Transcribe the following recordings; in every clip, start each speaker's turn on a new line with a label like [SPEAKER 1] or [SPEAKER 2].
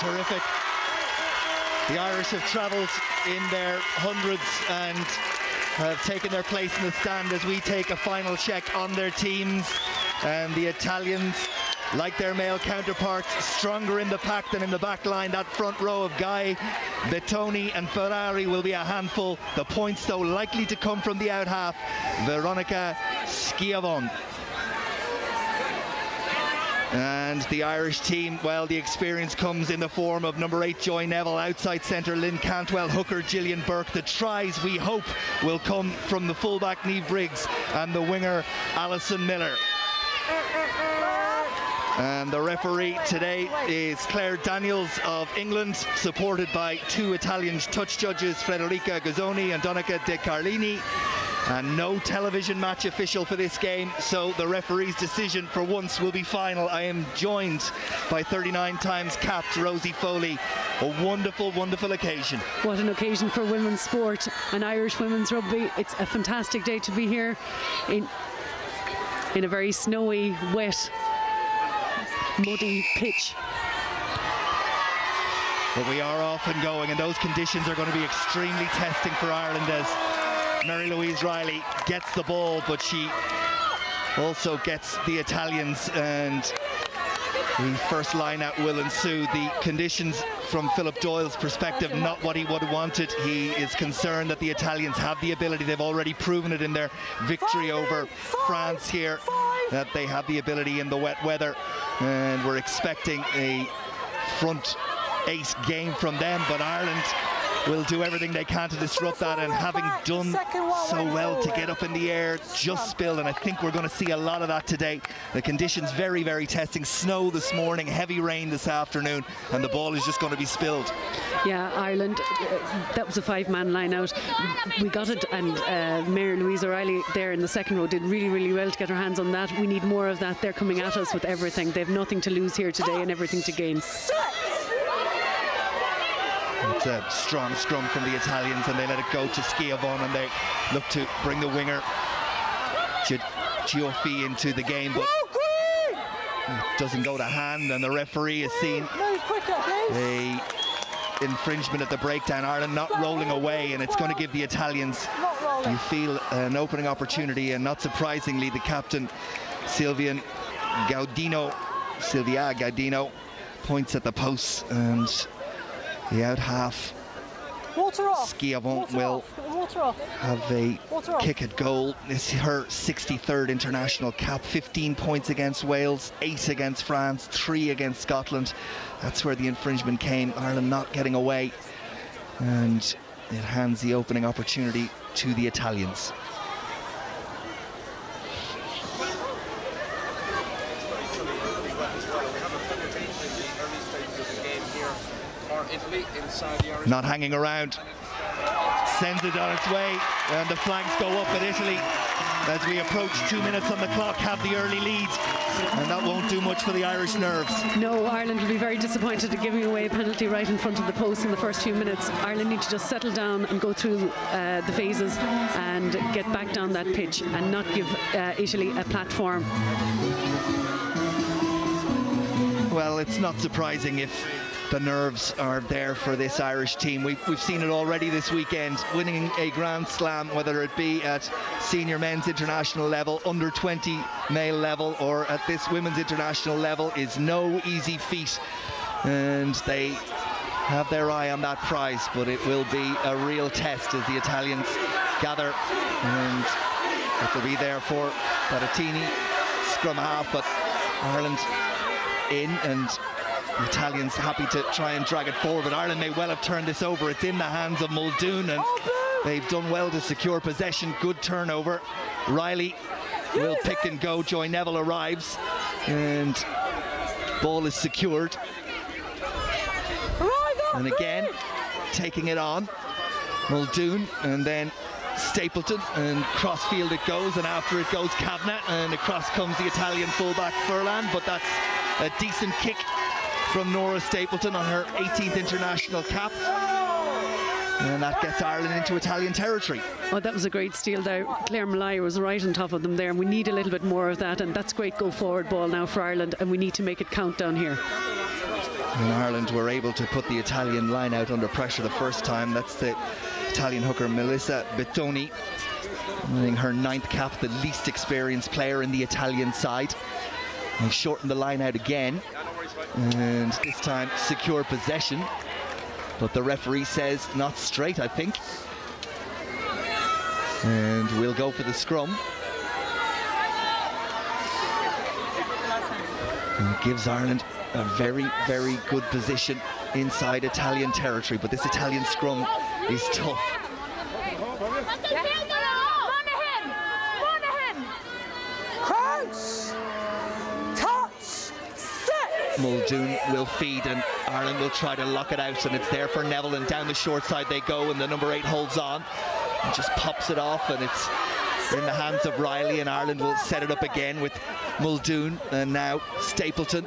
[SPEAKER 1] terrific. The Irish have travelled in their hundreds and have taken their place in the stand as we take a final check on their teams. And the Italians, like their male counterparts, stronger in the pack than in the back line. That front row of Guy, Bettoni and Ferrari will be a handful. The points, though, likely to come from the out half. Veronica Schiavon. And the Irish team, well, the experience comes in the form of number 8 Joy Neville, outside centre Lynn Cantwell, hooker Gillian Burke. The tries, we hope, will come from the fullback Niamh Briggs and the winger Alison Miller. And the referee today is Claire Daniels of England, supported by 2 Italian touch judges, Federica Gazzoni and Donica De Carlini. And no television match official for this game, so the referee's decision for once will be final. I am joined by 39 times capped Rosie Foley. A wonderful, wonderful occasion.
[SPEAKER 2] What an occasion for women's sport and Irish women's rugby. It's a fantastic day to be here in a very snowy, wet, muddy pitch.
[SPEAKER 1] But we are off and going, and those conditions are going to be extremely testing for Ireland as Mary-Louise Riley gets the ball, but she also gets the Italians, and the first line out will ensue. The conditions from Philip Doyle's perspective, not what he would have wanted. He is concerned that the Italians have the ability, they've already proven it in their victory over France here, that they have the ability in the wet weather, and we're expecting a front 8 game from them, but Ireland will do everything they can to disrupt that, and having done so well to get up in the air, just spilled, and I think we're going to see a lot of that today. The conditions very, very testing. Snow this morning, heavy rain this afternoon, and the ball is just going to be spilled.
[SPEAKER 2] Yeah, Ireland, that was a 5-man line out. We got it, and Mary-Louise O'Reilly there in the second row did really, really well to get her hands on that. We need more of that. They're coming at us with everything. They have nothing to lose here today and everything to gain.
[SPEAKER 1] It's a strong scrum from the Italians, and they let it go to Schiavon, and they look to bring the winger Gioffi into the game, but it doesn't go to hand, and the referee has seen a infringement at the breakdown. Ireland not rolling away, and it's going to give the Italians, you feel, an opening opportunity, and not surprisingly the captain Silvia Gaudino points at the posts, and the out half, Schiavon will have a kick at goal. This is her 63rd international cap, 15 points against Wales, 8 against France, 3 against Scotland. That's where the infringement came. Ireland not getting away, and it hands the opening opportunity to the Italians. Not hanging around, sends it on its way, and the flags go up at Italy as we approach 2 minutes on the clock, have the early lead, and that won't do much for the Irish nerves.
[SPEAKER 2] No, Ireland will be very disappointed at giving away a penalty right in front of the post in the first few minutes. Ireland need to just settle down and go through the phases and get back down that pitch and not give Italy a platform.
[SPEAKER 1] Well, it's not surprising if the nerves are there for this Irish team. We've seen it already this weekend, winning a Grand Slam, whether it be at senior men's international level, under 20 male level, or at this women's international level, is no easy feat, and they have their eye on that prize, but it will be a real test as the Italians gather, and it will be there for Battistini, scrum half, but Ireland in, and the Italians happy to try and drag it forward, but Ireland may well have turned this over. It's in the hands of Muldoon, and they've done well to secure possession. Good turnover. Riley will pick and go. Joy Neville arrives, and ball is secured. And again, taking it on, Muldoon, and then Stapleton, and crossfield it goes, and after it goes Kavanagh, and across comes the Italian fullback Furlan, but that's a decent kick from Nora Stapleton on her 18th international cap, and that gets Ireland into Italian territory.
[SPEAKER 2] Oh, that was a great steal there. Claire Malaya was right on top of them there, and we need a little bit more of that, and that's great go forward ball now for Ireland, and we need to make it count down here.
[SPEAKER 1] And Ireland were able to put the Italian line out under pressure the first time. That's the Italian hooker Melissa Bettoni, winning her 9th cap, the least experienced player in the Italian side. They shortened the line out again, and this time secure possession. But the referee says not straight, I think. And we'll go for the scrum. And it gives Ireland a very, very good position inside Italian territory, but this Italian scrum is tough. Muldoon will feed and Ireland will try to lock it out, and it's there for Neville, and down the short side they go, and the number 8 holds on and just pops it off, and it's in the hands of Riley, and Ireland will set it up again with Muldoon and now Stapleton.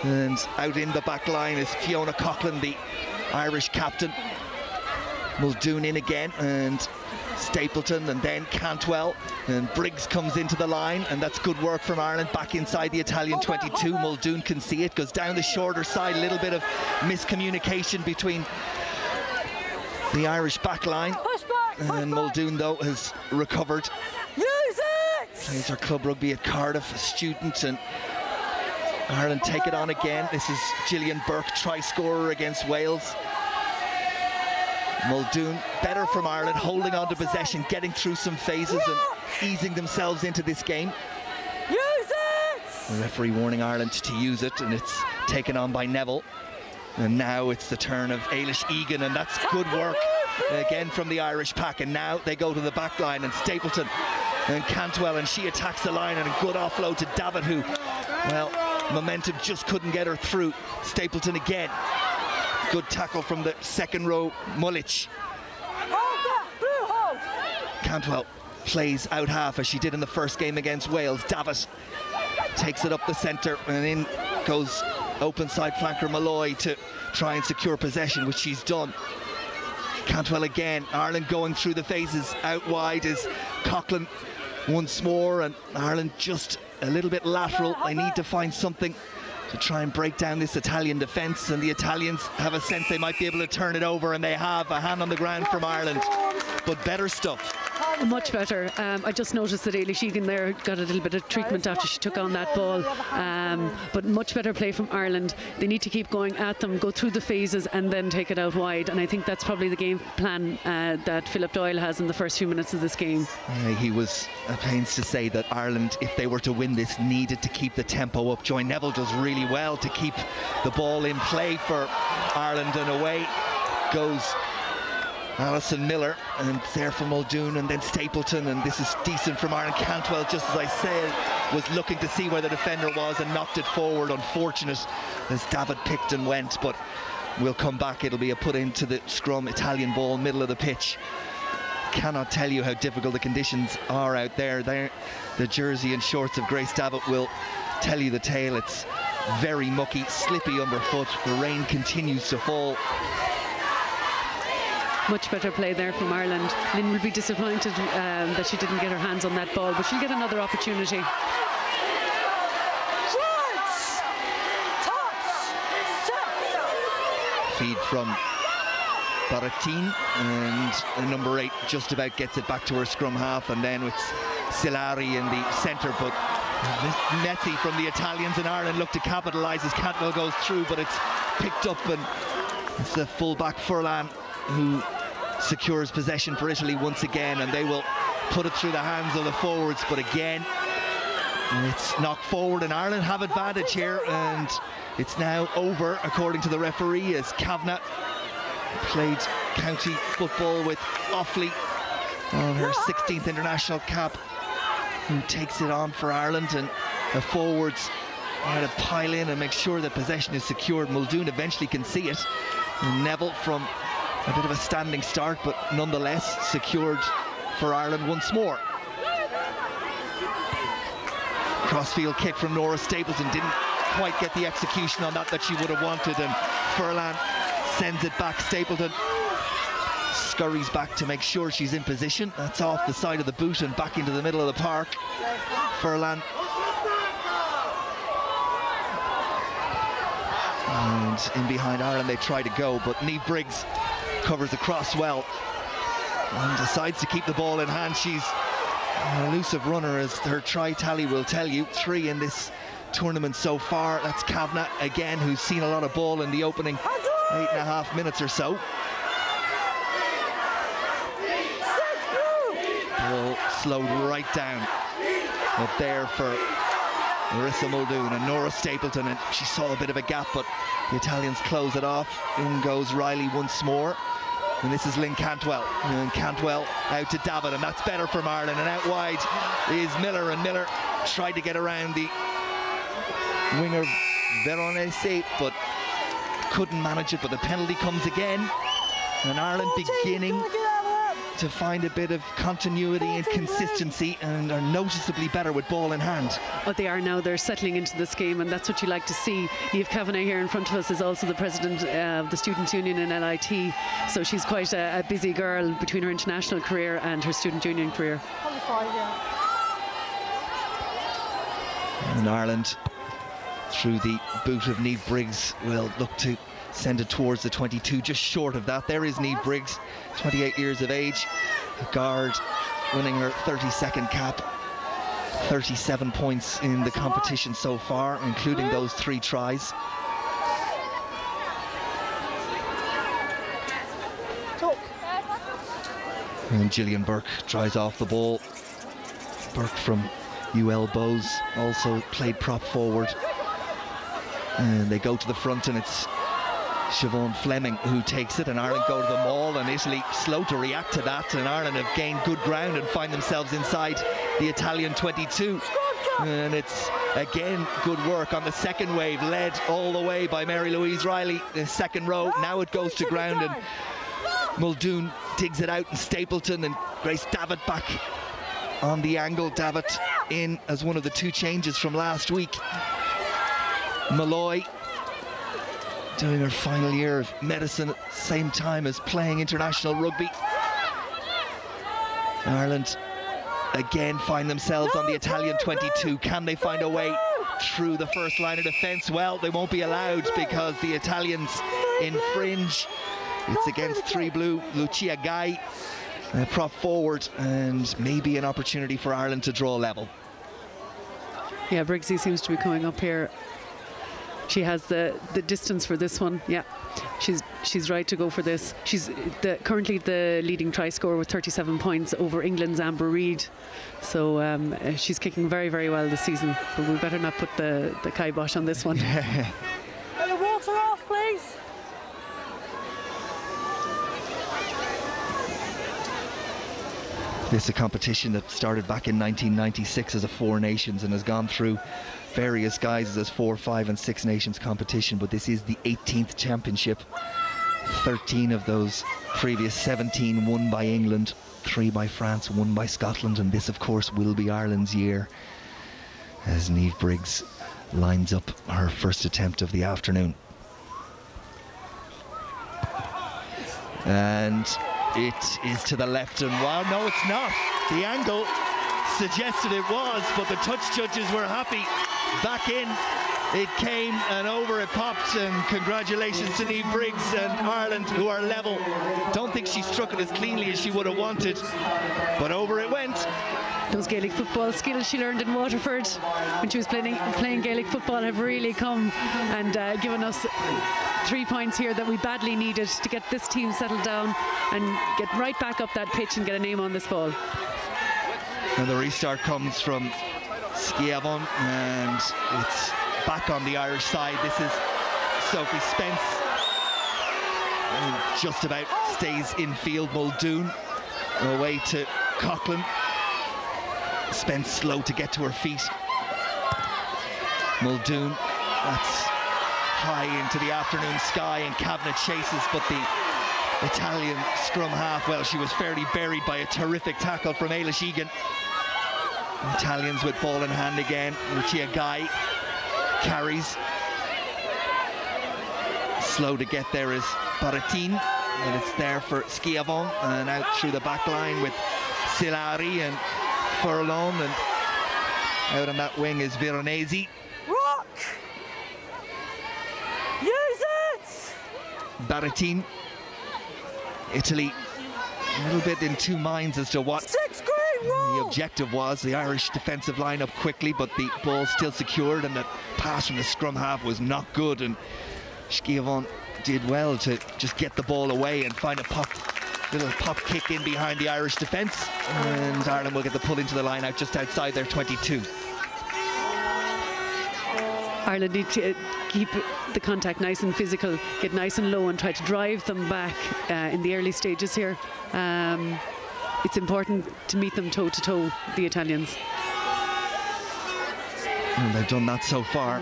[SPEAKER 1] And out in the back line is Fiona Coughlin, the Irish captain. Muldoon in again, and Stapleton, and then Cantwell, and Briggs comes into the line, and that's good work from Ireland back inside the Italian 22. Muldoon can see it, goes down the shorter side, a little bit of miscommunication between the Irish back line, and Muldoon though has recovered.
[SPEAKER 3] Use it!
[SPEAKER 1] Plays her club rugby at Cardiff, a student, and Ireland take it on again. This is Gillian Burke, try scorer against Wales. Muldoon, better from Ireland, holding on to possession, getting through some phases and easing themselves into this game.
[SPEAKER 3] Use it!
[SPEAKER 1] The referee warning Ireland to use it, and it's taken on by Neville. And now it's the turn of Ailish Egan, and that's good work again from the Irish pack. And now they go to the back line, and Stapleton and Cantwell, and she attacks the line, and a good offload to Davitt, who, well, momentum just couldn't get her through. Stapleton again. Good tackle from the second row, Mullich. Cantwell plays out half as she did in the first game against Wales. Davitt takes it up the centre, and in goes open side flanker Malloy to try and secure possession, which she's done. Cantwell again. Ireland going through the phases. Out wide is Coughlin once more, and Ireland just a little bit lateral. They need to find something to try and break down this Italian defence, and the Italians have a sense they might be able to turn it over, and they have. A hand on the ground from Ireland, but better stuff.
[SPEAKER 2] Much better. I just noticed that Ailish Egan there got a little bit of treatment after she took on that ball, but much better play from Ireland. They need to keep going at them, go through the phases and then take it out wide, and I think that's probably the game plan that Philip Doyle has in the first few minutes of this game.
[SPEAKER 1] He was at pains to say that Ireland, if they were to win this, needed to keep the tempo up. Joy Neville does really well to keep the ball in play for Ireland, and away goes Alison Miller, and it's there for Muldoon, and then Stapleton, and this is decent from Ireland. Cantwell, just as I said, was looking to see where the defender was and knocked it forward. Unfortunate as Davitt picked and went, but we'll come back. It'll be a put into the scrum. Italian ball, middle of the pitch. Cannot tell you how difficult the conditions are out there. The jersey and shorts of Grace Davitt will tell you the tale. It's very mucky, slippy underfoot. The rain continues to fall.
[SPEAKER 2] Much better play there from Ireland. Lynn will be disappointed that she didn't get her hands on that ball, but she'll get another opportunity.
[SPEAKER 1] Feed from Baratin, and number 8 just about gets it back to her scrum half, and then it's Silari in the centre, but messy from the Italians, and Ireland look to capitalise as Cantwell goes through, but it's picked up, and it's the full-back Furlan who secures possession for Italy once again, and they will put it through the hands of the forwards, but again it's knocked forward, and Ireland have advantage here, and it's now over according to the referee, as Kavanagh played county football with Offaly on her 16th international cap, who takes it on for Ireland, and the forwards are to pile in and make sure that possession is secured. Muldoon eventually can see it, and Neville from a bit of a standing start, but nonetheless secured for Ireland once more. Crossfield kick from Nora Stapleton, didn't quite get the execution on that she would have wanted, and Furlan sends it back. Stapleton scurries back to make sure she's in position. That's off the side of the boot and back into the middle of the park. Furlan And in behind Ireland they try to go, but Niamh Briggs covers across well and decides to keep the ball in hand. She's an elusive runner, as her try tally will tell you. 3 in this tournament so far. That's Kavanagh again, who's seen a lot of ball in the opening 8.5 minutes or so. Ball slowed right down up there for Marissa Muldoon and Nora Stapleton, and she saw a bit of a gap, but the Italians close it off. In goes Riley once more, and this is Lynn Cantwell, and Cantwell out to David, and that's better from Ireland. And out wide is Miller, and Miller tried to get around the winger Veronese but couldn't manage it. But the penalty comes again, and Ireland beginning to find a bit of continuity and consistency, and are noticeably better with ball in hand.
[SPEAKER 2] Oh, they are now. They're settling into this game, and that's what you like to see. Niamh Kavanagh here in front of us is also the president of the Students' Union in LIT, so she's quite a busy girl between her international career and her Student Union career.
[SPEAKER 1] And Ireland, through the boot of Niamh Briggs, will look to send it towards the 22, just short of that. There is Niamh Briggs, 28 years of age, a guard, winning her 32nd cap, 37 points in the competition so far, including those 3 tries. And Gillian Burke tries off the ball. Burke from UL Bows also played prop forward, and they go to the front, and it's Siobhan Fleming who takes it, and Ireland go to the maul, and Italy slow to react to that, and Ireland have gained good ground and find themselves inside the Italian 22. And it's again good work on the second wave, led all the way by Mary Louise Riley. The second row, now it goes to ground, and Muldoon digs it out, and Stapleton and Grace Davitt back on the angle. Davitt in as one of the 2 changes from last week. Malloy doing her final year of medicine at the same time as playing international rugby. Ireland again find themselves on the Italian 22. Can they find a way through the first line of defence? Well, they won't be allowed, because the Italians infringe. It's against 3 blue. Lucia Guy, prop forward, and maybe an opportunity for Ireland to draw level.
[SPEAKER 2] Yeah, Briggsy seems to be coming up here. She has the distance for this one. Yeah, she's right to go for this. She's currently the leading try scorer with 37 points over England's Amber Reid. So she's kicking very, very well this season. But we better not put the kibosh on this one.
[SPEAKER 3] And the water off, please.
[SPEAKER 1] This is a competition that started back in 1996 as a 4 nations and has gone through various guises as 4, 5 and 6 nations competition, but this is the 18th championship. 13 of those previous 17 won by England, 3 by France, 1 by Scotland, and this of course will be Ireland's year, as Niamh Briggs lines up her first attempt of the afternoon. And it is to the left, and wow, no it's not. The angle suggested it was, but the touch judges were happy. Back in it came, and over it popped, and congratulations to Niamh Briggs and Ireland, who are level. Don't think she struck it as cleanly as she would have wanted, but over it went.
[SPEAKER 2] Those Gaelic football skills she learned in Waterford when she was playing Gaelic football have really come and given us 3 points here that we badly needed to get this team settled down and get right back up that pitch and get a name on this ball.
[SPEAKER 1] And the restart comes from Schiavon, and it's back on the Irish side. This is Sophie Spence, who just about stays in field. Muldoon away to Coughlin. Spence slow to get to her feet. Muldoon, that's high into the afternoon sky, and Kavanagh chases, but the Italian scrum half, well, she was fairly buried by a terrific tackle from Eilish Egan. Italians with ball in hand again. Lucia Guy carries. Slow to get there is Baratin, and it's there for Schiavon, and out through the back line with Silari and Furlong, and out on that wing is Veronese.
[SPEAKER 3] Rock! You!
[SPEAKER 1] Baratin. Italy a little bit in two minds as to what the objective was. The Irish defensive line up quickly, but the ball still secured, and the pass from the scrum half was not good, and Schiavone did well to just get the ball away and find a little pop kick in behind the Irish defence, and Ireland will get the pull into the line out just outside their 22.
[SPEAKER 2] Ireland need to keep the contact nice and physical, get nice and low and try to drive them back in the early stages here. It's important to meet them toe-to-toe, the Italians.
[SPEAKER 1] And they've done that so far.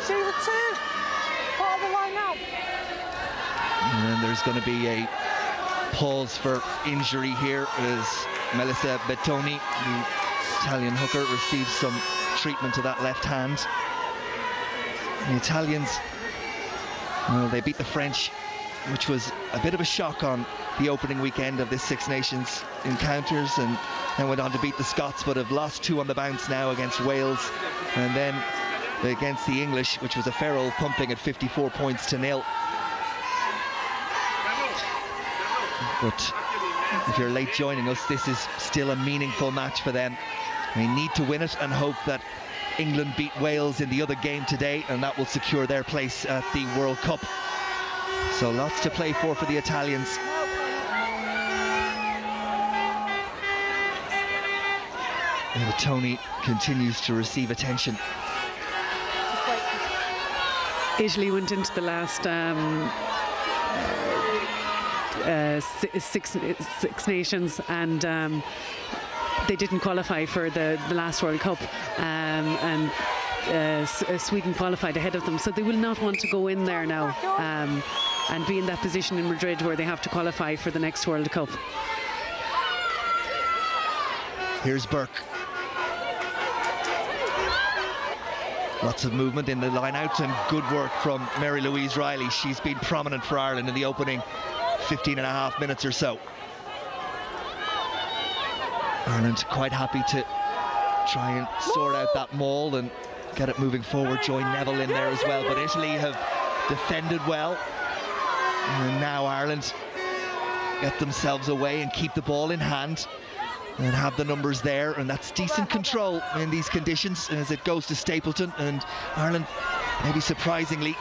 [SPEAKER 3] See the two, part of the line out.
[SPEAKER 1] And then there's going to be a pause for injury here as Melissa Bettoni, the Italian hooker, receives some treatment to that left hand. The Italians, well, they beat the French, which was a bit of a shock on the opening weekend of this Six Nations encounters, and then went on to beat the Scots, but have lost 2 on the bounce now against Wales, and then against the English, which was a fair old pumping at 54 points to 0. But if you're late joining us, this is still a meaningful match for them. They need to win it and hope that England beat Wales in the other game today, and that will secure their place at the World Cup. So lots to play for the Italians. Tony continues to receive attention.
[SPEAKER 2] Italy went into the last Six Nations, and they didn't qualify for the last World Cup, and Sweden qualified ahead of them, so they will not want to go in there now and be in that position in Madrid where they have to qualify for the next World Cup.
[SPEAKER 1] Here's Burke. Lots of movement in the line-out and good work from Mary Louise Riley. She's been prominent for Ireland in the opening 15.5 minutes or so. Ireland quite happy to try and sort out that maul and get it moving forward. Join Neville in there as well, but Italy have defended well. And now Ireland get themselves away and keep the ball in hand and have the numbers there, and that's decent control in these conditions as it goes to Stapleton, and Ireland maybe surprisingly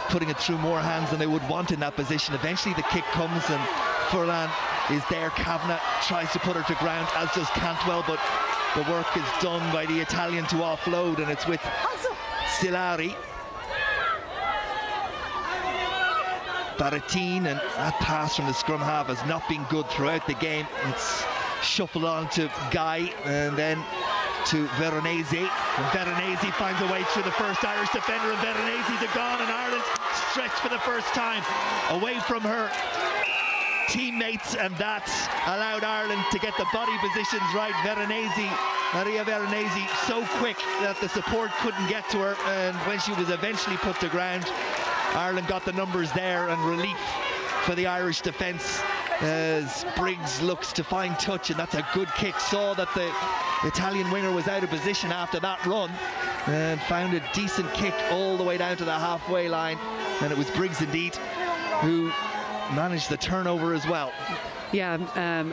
[SPEAKER 1] putting it through more hands than they would want in that position. Eventually the kick comes and Furlan is there. Kavanagh tries to put her to ground, as does Cantwell, but the work is done by the Italian to offload, and it's with Silari. Baratin, and that pass from the scrum half has not been good throughout the game. It's shuffled on to Guy and then to Veronese, and Veronese finds a way through the first Irish defender, and Veronese's gone, and Ireland stretched for the first time away from her teammates, and that allowed Ireland to get the body positions right. Veronese, Maria Veronese, so quick that the support couldn't get to her, and when she was eventually put to ground, Ireland got the numbers there, and relief for the Irish defence as Briggs looks to find touch, and that's a good kick. Saw that the Italian winger was out of position after that run and found a decent kick all the way down to the halfway line, and it was Briggs indeed who managed the turnover as well.
[SPEAKER 2] Yeah,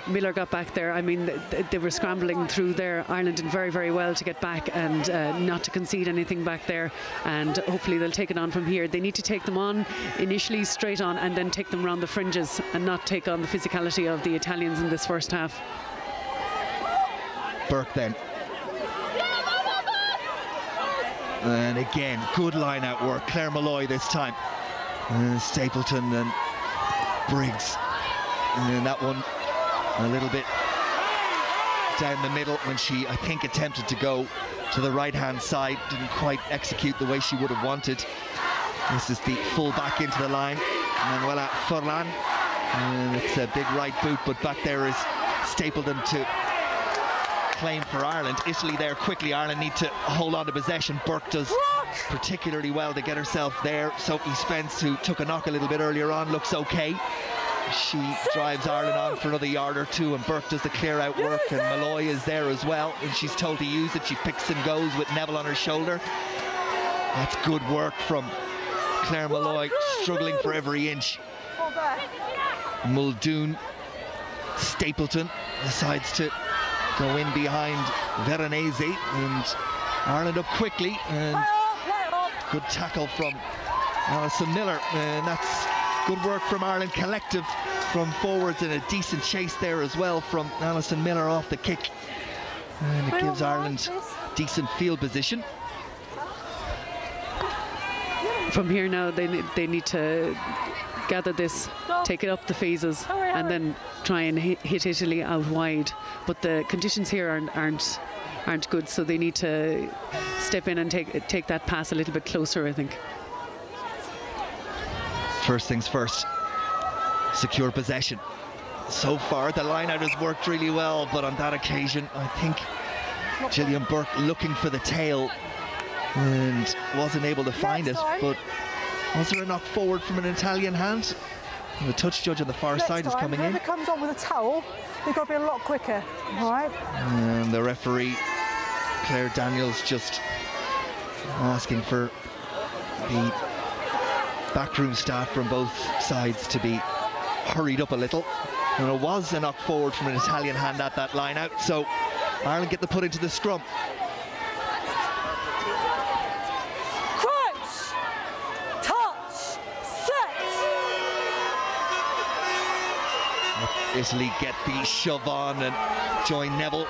[SPEAKER 2] Miller got back there. I mean, they were scrambling through there. Ireland did very, very well to get back and not to concede anything back there, and hopefully they'll take it on from here. They need to take them on initially straight on, and then take them around the fringes and not take on the physicality of the Italians in this first half.
[SPEAKER 1] Burke then. And again, good line-out work. Claire Malloy this time. Stapleton and Briggs. And that one a little bit down the middle when she, I think, attempted to go to the right-hand side. Didn't quite execute the way she would have wanted. This is the full back into the line. Manuela Furlan. And it's a big right boot, but back there is Stapleton to claim for Ireland. Italy there quickly. Ireland need to hold on to possession. Burke does particularly well to get herself there. Sophie Spence, who took a knock a little bit earlier on, looks okay. She drives Ireland on for another yard or two, and Burke does the clear out work, and Malloy is there as well, and she's told to use it. She picks and goes with Neville on her shoulder. That's good work from Claire Malloy, struggling for every inch. Muldoon, Stapleton decides to go in behind Veronese, and Ireland up quickly, and good tackle from Alison Miller, and that's good work from Ireland collective from forwards, and a decent chase there as well from Alison Miller off the kick, and it gives Ireland decent field position.
[SPEAKER 2] From here now they need to gather this, take it up the phases, and then try and hit Italy out wide, but the conditions here aren't good, so they need to step in and take that pass a little bit closer, I think.
[SPEAKER 1] First things first, secure possession. So far the line out has worked really well, but on that occasion I think Gillian Burke looking for the tail and wasn't able to find it. But was there a knock forward from an Italian hand? And the touch judge on the far side is coming in.
[SPEAKER 3] Whoever comes on with a towel, you've got to be a lot quicker, all right?
[SPEAKER 1] And the referee, Claire Daniels, just asking for the backroom staff from both sides to be hurried up a little. And it was a knock forward from an Italian hand at that line out, so Ireland get the put into the scrum.
[SPEAKER 3] Crouch, touch, set.
[SPEAKER 1] Italy get the shove on, and Joy Neville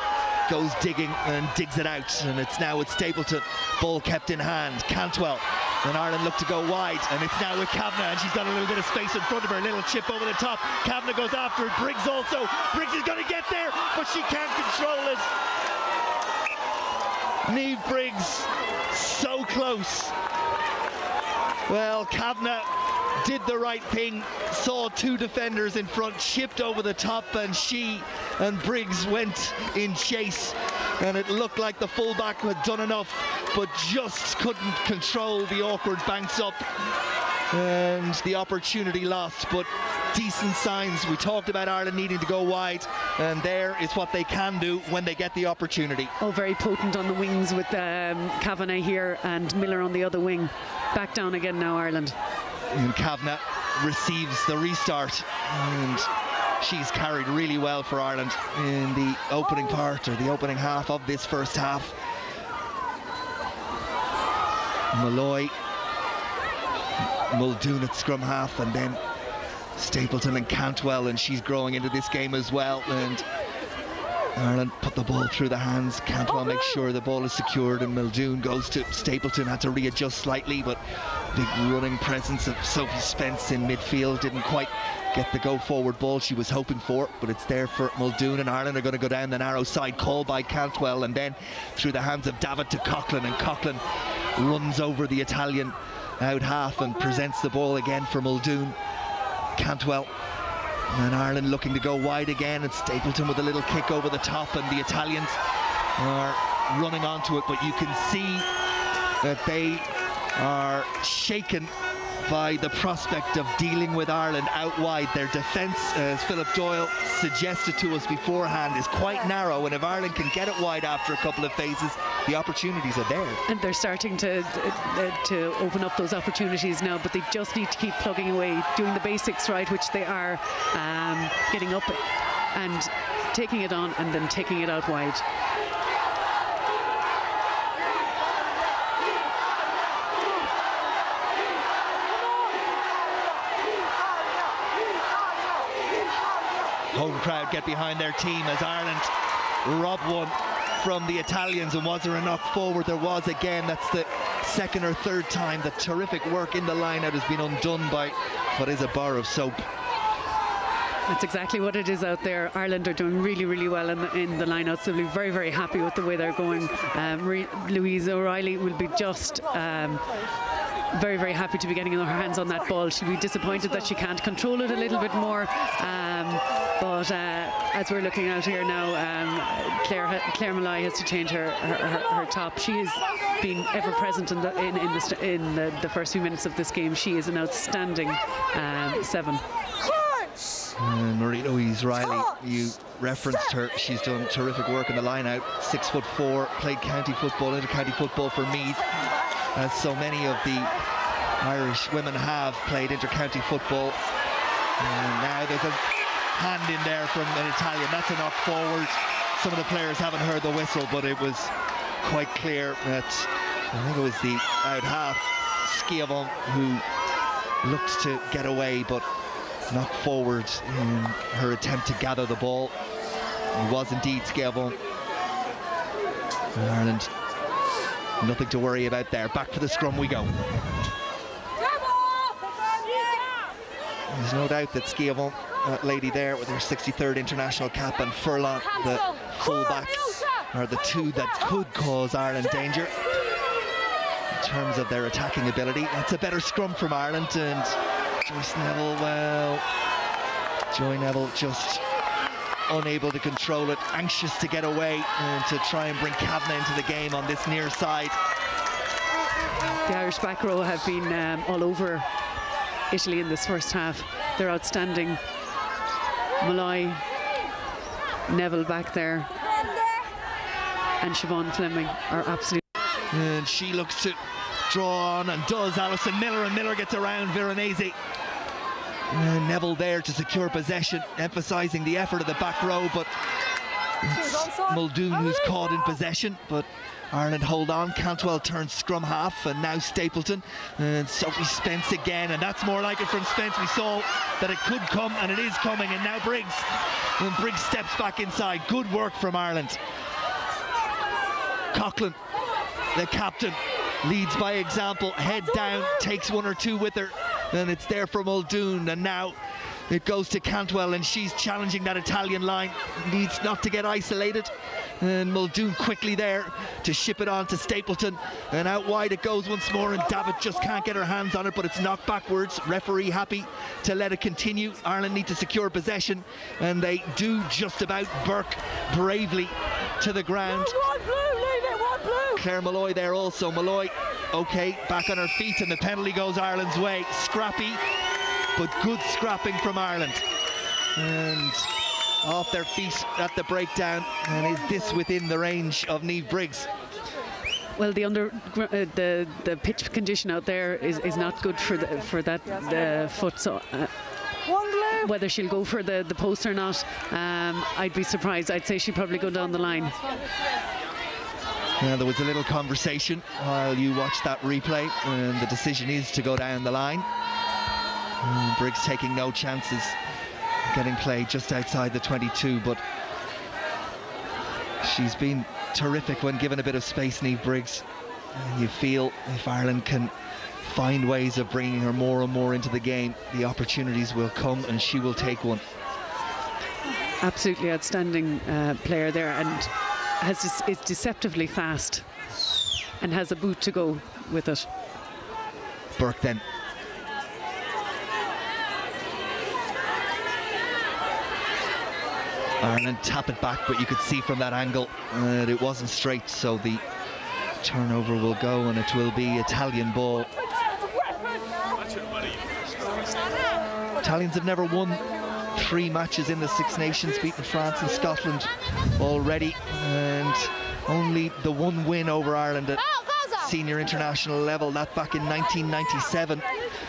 [SPEAKER 1] goes digging and digs it out, and it's now with Stapleton. Ball kept in hand. Cantwell, and Ireland look to go wide, and it's now with Kavanagh, and she's got a little bit of space in front of her, a little chip over the top. Kavanagh goes after it. Briggs also. Briggs is going to get there, but she can't control it. Niamh Briggs, so close. Well, Kavanagh did the right thing, saw two defenders in front, chipped over the top, and she and Briggs went in chase, and it looked like the fullback had done enough, but just couldn't control the awkward bounce up, and the opportunity lost. But decent signs. We talked about Ireland needing to go wide, and there is what they can do when they get the opportunity.
[SPEAKER 2] Oh, very potent on the wings with Kavanagh here and Miller on the other wing. Back down again now, Ireland.
[SPEAKER 1] And Kavanagh receives the restart, and she's carried really well for Ireland in the opening part, or the opening half of this first half. Malloy, Muldoon at scrum half, and then Stapleton and Cantwell, and she's growing into this game as well. And Ireland put the ball through the hands. Cantwell makes sure the ball is secured, and Muldoon goes to Stapleton. Had to readjust slightly, but big running presence of Sophie Spence in midfield didn't quite get the go forward ball she was hoping for, but it's there for Muldoon, and Ireland are going to go down the narrow side. Call by Cantwell, and then through the hands of Davitt to Coughlin, and Coughlin runs over the Italian out half and presents the ball again for Muldoon. Cantwell, and Ireland looking to go wide again, and Stapleton with a little kick over the top, and the Italians are running onto it, but you can see that they are shaken by the prospect of dealing with Ireland out wide. Their defence, as Philip Doyle suggested to us beforehand, is quite narrow, and if Ireland can get it wide after a couple of phases, the opportunities are there. And
[SPEAKER 2] they're starting to open up those opportunities now, but they just need to keep plugging away, doing the basics right, which they are, getting up and taking it on and then taking it out wide.
[SPEAKER 1] Home crowd get behind their team as Ireland rob one from the Italians. And was there a knock forward? There was again. That's the second or third time that terrific work in the line-out has been undone by what is a bar of soap.
[SPEAKER 2] That's exactly what it is out there. Ireland are doing really, really well in the line-out, so we'll be very, very happy with the way they're going. Louise O'Reilly will be just very, very happy to be getting her hands on that ball. She'll be disappointed that she can't control it a little bit more, but as we're looking out here now, Claire Malloy has to change her top. She has been ever present in the first few minutes of this game. She is an outstanding 7.
[SPEAKER 1] Marie-Louise Riley, you referenced her. She's done terrific work in the line-out. 6'4", played county football, inter-county football for Meath, as so many of the Irish women have played inter-county football. And now there's a hand in there from an Italian. That's a knock forward. Some of the players haven't heard the whistle, but it was quite clear that I think it was the out half, Schiavon, who looked to get away, but knocked forward in her attempt to gather the ball. It was indeed Schiavon. Ireland, nothing to worry about there. Back for the scrum we go. There's no doubt that Schiavon, that lady there with her 63rd international cap, and Furlong, the fullback, are the two that could cause Ireland danger in terms of their attacking ability. That's a better scrum from Ireland, and Joyce Neville, well, Joy Neville just unable to control it, anxious to get away and to try and bring Kavanagh into the game on this near side.
[SPEAKER 2] The Irish back row have been all over Italy in this first half. They're outstanding. Molloy, Neville back there, and Siobhan Fleming are absolutely.
[SPEAKER 1] And she looks to draw on, and does, Alison Miller, and Miller gets around Veronese. And Neville there to secure possession, emphasising the effort of the back row, but it's Muldoon who's caught in possession, but Ireland hold on. Cantwell turns scrum half, and now Stapleton, and Sophie Spence again, and that's more like it from Spence. We saw that it could come, and it is coming, and now Briggs, and Briggs steps back inside. Good work from Ireland. Coughlin, the captain, leads by example, head down, takes one or two with her, and it's there for Muldoon, and now it goes to Cantwell, and she's challenging that Italian line, needs not to get isolated, and Muldoon quickly there to ship it on to Stapleton, and out wide it goes once more, and Davitt just can't get her hands on it, but it's knocked backwards. Referee happy to let it continue. Ireland need to secure possession, and they do just about. Burke bravely to the ground. Claire Molloy there also. Molloy, okay, back on her feet, and the penalty goes Ireland's way. Scrappy, but good scrapping from Ireland. And off their feet at the breakdown. And is this within the range of Niamh Briggs?
[SPEAKER 2] Well, the pitch condition out there is not good for that foot. So whether she'll go for the post or not, I'd be surprised. I'd say she'd probably go down the line.
[SPEAKER 1] Now, there was a little conversation while you watched that replay, and the decision is to go down the line. Briggs taking no chances, getting played just outside the 22, but she's been terrific when given a bit of space, Niamh Briggs. And you feel if Ireland can find ways of bringing her more and more into the game, the opportunities will come, and she will take one.
[SPEAKER 2] Absolutely outstanding player there, and is deceptively fast and has a boot to go with it.
[SPEAKER 1] Burke then. Ireland tap it back, but you could see from that angle that it wasn't straight, so the turnover will go, and it will be Italian ball. Italians have never won 3 matches in the Six Nations, beaten France and Scotland already, and only the one win over Ireland at senior international level, that back in 1997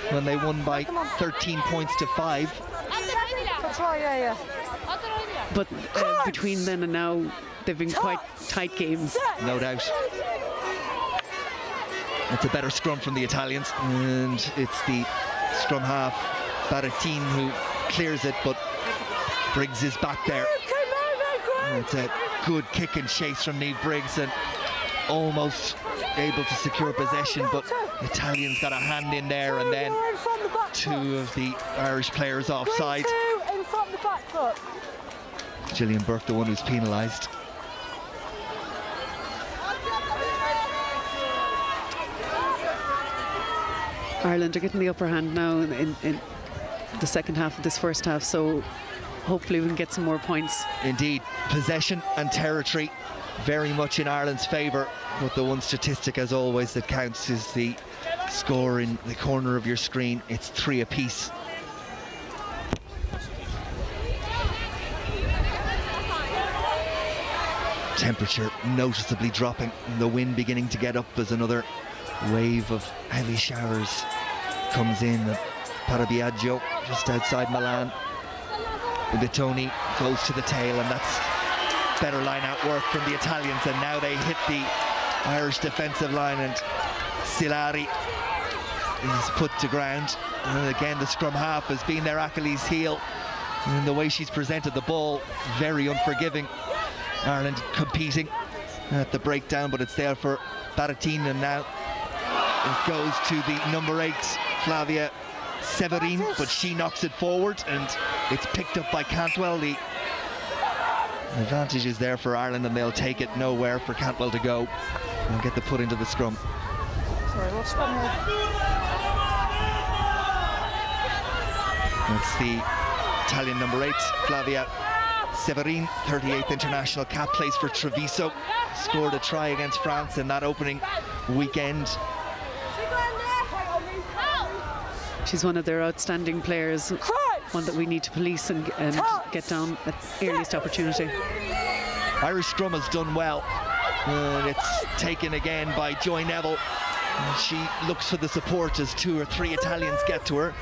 [SPEAKER 1] when they won by 13 points to 5.
[SPEAKER 2] But between then and now, they've been quite tight games.
[SPEAKER 1] No doubt. It's a better scrum from the Italians, and it's the scrum half, Baratin, who clears it, but Briggs is back there. And it's a good kick and chase from Niamh Briggs, and almost able to secure possession, but the Italians got a hand in there, and then two of the Irish players offside. Gillian Burke, the one who's penalised.
[SPEAKER 2] Ireland are getting the upper hand now in the second half of this first half, so hopefully we can get some more points.
[SPEAKER 1] Indeed, possession and territory very much in Ireland's favour, but the one statistic as always that counts is the score in the corner of your screen. It's 3 apiece. temperature noticeably dropping, and the wind beginning to get up as another wave of heavy showers comes in at Parabiaggio, just outside Milan. Bettoni goes to the tail, and that's better line-out work from the Italians, and now they hit the Irish defensive line, and Silari is put to ground. And again, the scrum half has been their Achilles heel, and the way she's presented the ball, very unforgiving. Ireland competing at the breakdown, but it's there for Baratina now. It goes to the number 8, Flavia Severin, but she knocks it forward, and it's picked up by Cantwell. The advantage is there for Ireland, and they'll take it. Nowhere for Cantwell to go and get the put into the scrum.
[SPEAKER 3] Sorry, what's scrum here?
[SPEAKER 1] That's the Italian number 8, Flavia Severin, 38th international cap, plays for Treviso, scored a try against France in that opening weekend.
[SPEAKER 2] She's one of their outstanding players, one that we need to police and get down at earliest opportunity.
[SPEAKER 1] Irish scrum has done well, and it's taken again by Joy Neville. And she looks for the support as 2 or 3 Italians get to her.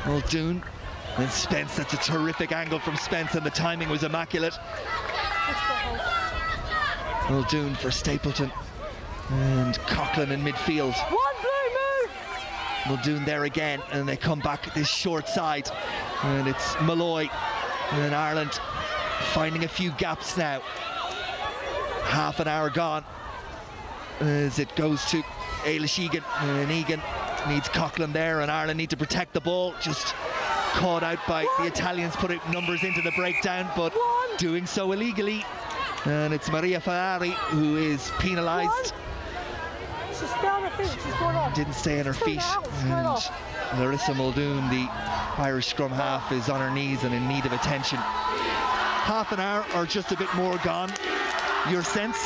[SPEAKER 1] Muldoon and Spence, that's a terrific angle from Spence, and the timing was immaculate. Muldoon for Stapleton, and Coughlin in midfield.
[SPEAKER 3] One blue move!
[SPEAKER 1] Muldoon there again, and they come back this short side, and it's Malloy, and Ireland finding a few gaps now. Half an hour gone as it goes to Eilish Egan, and Egan needs Coughlin there, and Ireland need to protect the ball. Just caught out by the Italians putting numbers into the breakdown, but doing so illegally. And it's Maria Ferrari who is penalised.
[SPEAKER 3] She's down her feet, she's going off.
[SPEAKER 1] Didn't stay on her feet. And Larissa Muldoon, the Irish scrum half, is on her knees and in need of attention. Half an hour or just a bit more gone. Your sense?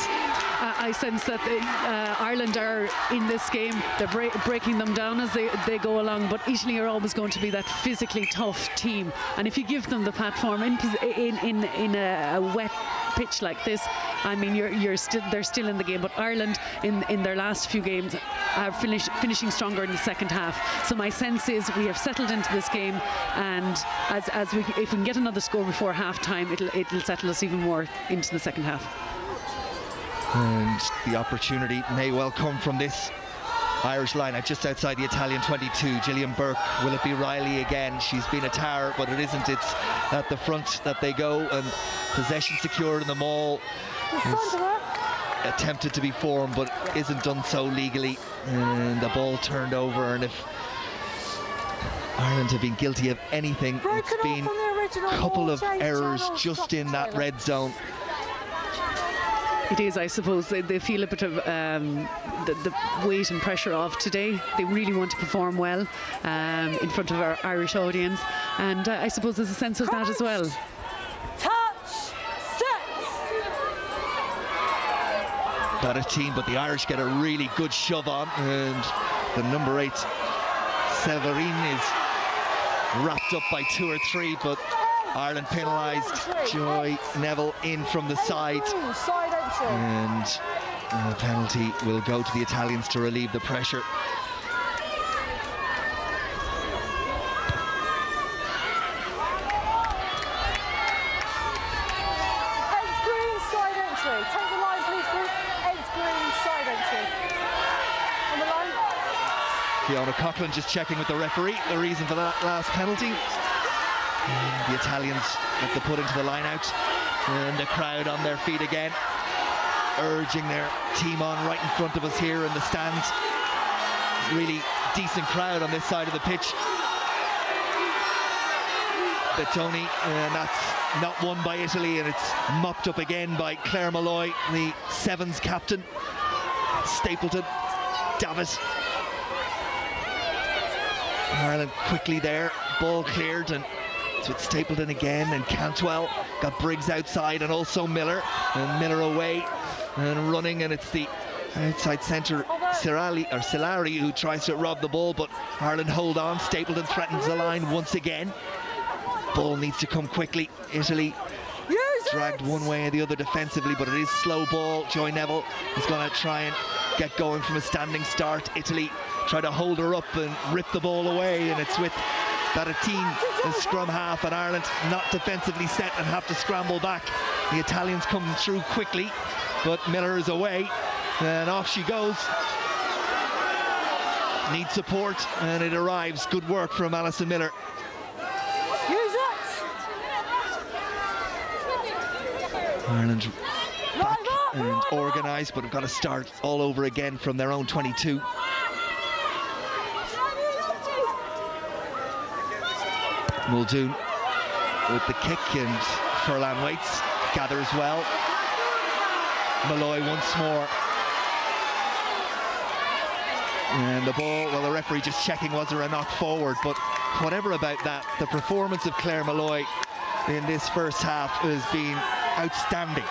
[SPEAKER 2] I sense that Ireland are in this game. They're breaking them down as they go along, but Italy are always going to be that physically tough team, and if you give them the platform in a wet pitch like this, I mean, they're still in the game. But Ireland in their last few games are finishing stronger in the second half. So my sense is we have settled into this game, and if we can get another score before half time, it'll settle us even more into the second half.
[SPEAKER 1] And the opportunity may well come from this Irish line just outside the Italian 22. Gillian Burke, will it be Riley again? She's been a tower, but it isn't. It's at the front that they go, and possession secured in the maul. Attempted to be formed, but isn't done so legally, and the ball turned over. And if Ireland have been guilty of anything, it's been a couple of errors just in that red zone.
[SPEAKER 2] It is, I suppose, they feel a bit of the weight and pressure of today. They really want to perform well in front of our Irish audience, and I suppose there's a sense of that as well.
[SPEAKER 3] Touch, set.
[SPEAKER 1] Better team, but the Irish get a really good shove on, and the number 8, Severin, is wrapped up by 2 or 3, but Ireland penalised. Joy Neville in from the side, and the penalty will go to the Italians to relieve the pressure.
[SPEAKER 3] Eighth green, side entry. Take the line, please, group. Eighth green, side entry. On the line.
[SPEAKER 1] Fiona Coughlin just checking with the referee the reason for that last penalty. The Italians get the put into the line out, and the crowd on their feet again, urging their team on right in front of us here in the stand. Really decent crowd on this side of the pitch. Bettoni, and that's not won by Italy, and it's mopped up again by Claire Malloy, the Sevens captain. Stapleton, Davis. Ireland quickly there, ball cleared, and so it's Stapleton again, and Cantwell got Briggs outside, and also Miller, and Miller away and running, and it's the outside centre Silari who tries to rob the ball, but Ireland hold on. Stapleton threatens the line once again. Ball needs to come quickly. Italy dragged one way and the other defensively, but it is slow ball. Joy Neville is going to try and get going from a standing start. Italy try to hold her up and rip the ball away, and it's with Barattin, the scrum half, and Ireland not defensively set and have to scramble back. The Italians come through quickly, but Miller is away, and off she goes. Needs support, and it arrives. Good work from Alison Miller.
[SPEAKER 3] Use it.
[SPEAKER 1] Ireland back and organised, but have got to start all over again from their own 22. Muldoon with the kick, and Furlan waits, gathers well. Malloy once more. And the ball, well, the referee just checking was there a knock forward, but whatever about that, the performance of Claire Malloy in this first half has been outstanding.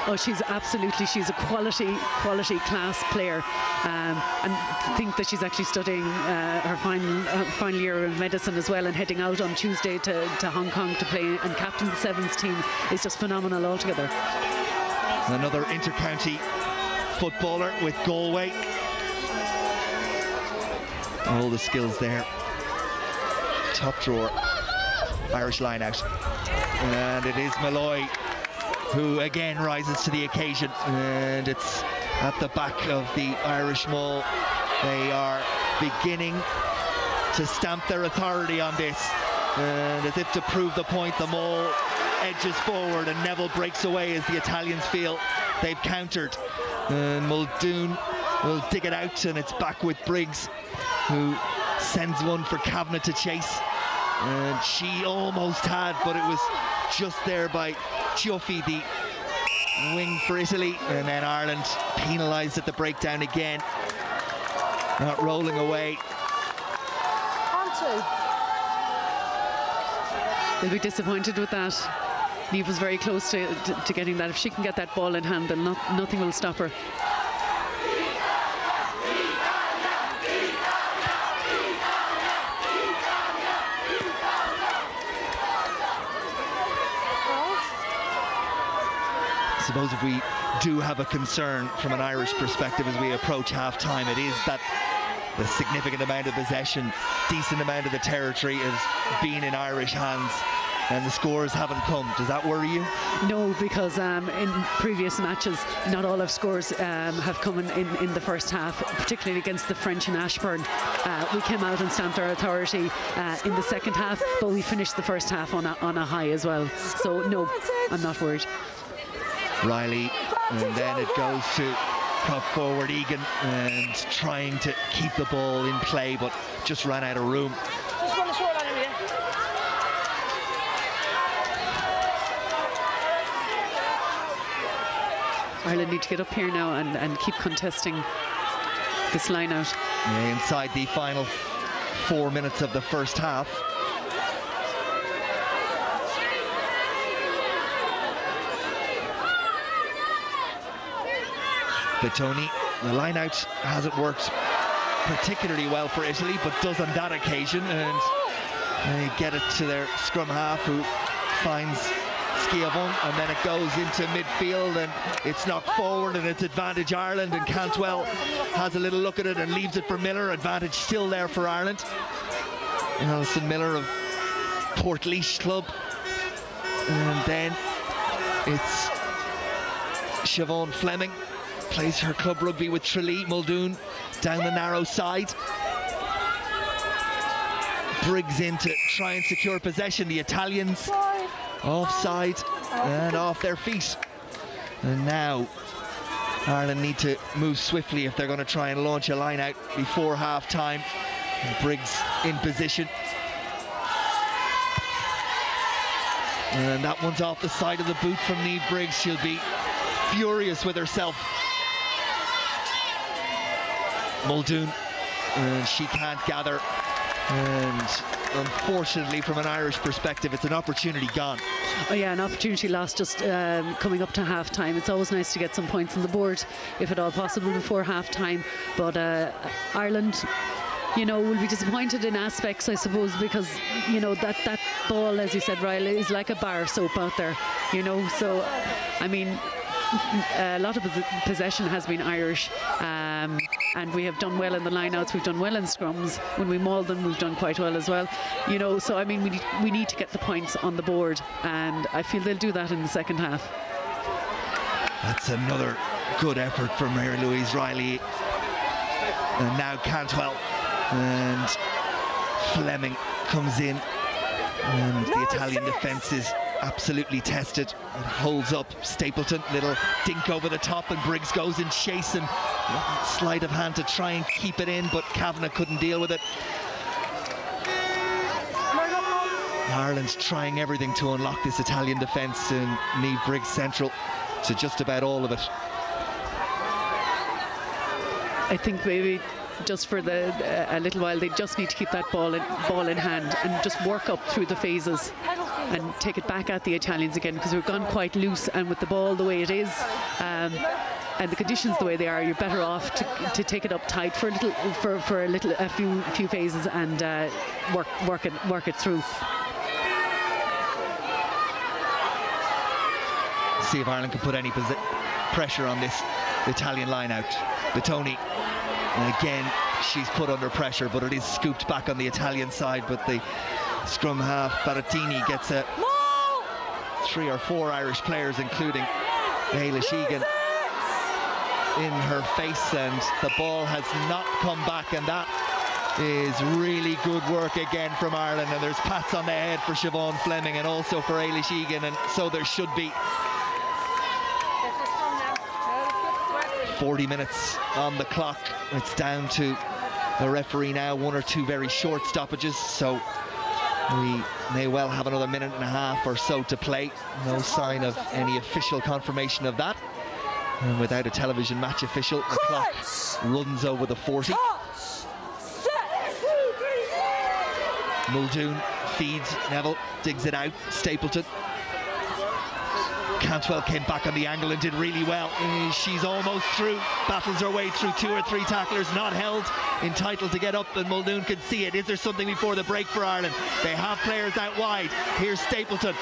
[SPEAKER 2] Oh, she's a quality class player, and to think that she's actually studying her final year of medicine as well, and heading out on Tuesday to Hong Kong to play and captain the Sevens team is just phenomenal altogether.
[SPEAKER 1] Another inter-county footballer with Galway. All the skills there. Top drawer, Irish line out, and it is Malloy who again rises to the occasion, and it's at the back of the Irish maul. They are beginning to stamp their authority on this, and as if to prove the point, the maul edges forward and Neville breaks away as the Italians feel they've countered, and Muldoon will dig it out, and it's back with Briggs, who sends one for Kavanagh to chase, and she almost had, but it was just there by Juffy, the wing for Italy, and then Ireland penalised at the breakdown again, not rolling away.
[SPEAKER 2] They'll be disappointed with that. Niamh was very close to getting that. If she can get that ball in hand, then nothing will stop her.
[SPEAKER 1] I suppose if we do have a concern from an Irish perspective as we approach half-time, it is that the significant amount of possession, decent amount of the territory has been in Irish hands, and the scores haven't come. Does that worry you?
[SPEAKER 2] No, because in previous matches, not all of scores have come in the first half, particularly against the French in Ashburn. We came out and stamped our authority in the second half, but we finished the first half on a high as well. So no, I'm not worried.
[SPEAKER 1] Riley, and then it goes to prop forward Egan, and trying to keep the ball in play, but just ran out of room.
[SPEAKER 2] Ireland need to get up here now and keep contesting this line out.
[SPEAKER 1] Yeah, inside the final 4 minutes of the first half. Bettoni, the line out hasn't worked particularly well for Italy, but does on that occasion, and they get it to their scrum half, who finds Schiavone, and then it goes into midfield, and it's knocked forward, and it's advantage Ireland, and Cantwell has a little look at it and leaves it for Miller. Advantage still there for Ireland. Alison Miller of Portlaoise Club, and then it's Siobhan Fleming, plays her club rugby with Tralee. Muldoon down the narrow side. Briggs in to try and secure possession. The Italians offside and off their feet. And now Ireland need to move swiftly if they're going to try and launch a line out before half-time. Briggs in position. And that one's off the side of the boot from Niamh Briggs. She'll be furious with herself. Muldoon, and she can't gather, and unfortunately from an Irish perspective it's an opportunity gone.
[SPEAKER 2] Oh yeah, an opportunity lost just coming up to half time. It's always nice to get some points on the board if at all possible before half time, but Ireland you know, we'll be disappointed in aspects, I suppose, because, you know, that ball, as you said, Riley, is like a bar of soap out there, you know. So, I mean, a lot of possession has been Irish, and we have done well in the lineouts, we've done well in scrums. When we mauled them, we've done quite well as well, you know. So I mean, we need to get the points on the board, and I feel they'll do that in the second half.
[SPEAKER 1] That's another good effort from Mary-Louise Riley, and now Cantwell, and Fleming comes in, and the Italian defence is absolutely tested and holds up. Stapleton, little dink over the top, and Briggs goes in chase and sleight of hand to try and keep it in, but Kavanagh couldn't deal with it. Ireland's trying everything to unlock this Italian defence and Niamh Briggs central to just about all of it.
[SPEAKER 2] I think maybe just for a little while they just need to keep that ball in hand and just work up through the phases and take it back at the Italians again, because we've gone quite loose, and with the ball the way it is and the conditions the way they are, you're better off to take it up tight for a few phases and work it through.
[SPEAKER 1] See if Ireland can put any pressure on this Italian line out. Batoni, and again she's put under pressure, but it is scooped back on the Italian side. But the scrum half, Barattini, gets 3 or 4 Irish players, including Eilish Egan, in her face, and the ball has not come back, and that is really good work again from Ireland. And there's pats on the head for Siobhan Fleming and also for Eilish Egan, and so there should be. 40 minutes on the clock. It's down to the referee now, 1 or 2 very short stoppages, so we may well have another minute and a half or so to play. No sign of any official confirmation of that, and without a television match official, the clock runs over the 40. Muldoon feeds Neville, digs it out. Stapleton. Cantwell came back on the angle and did really well. She's almost through, battles her way through 2 or 3 tacklers, not held, entitled to get up, and Muldoon can see it. Is there something before the break for Ireland? They have players out wide. Here's Stapleton.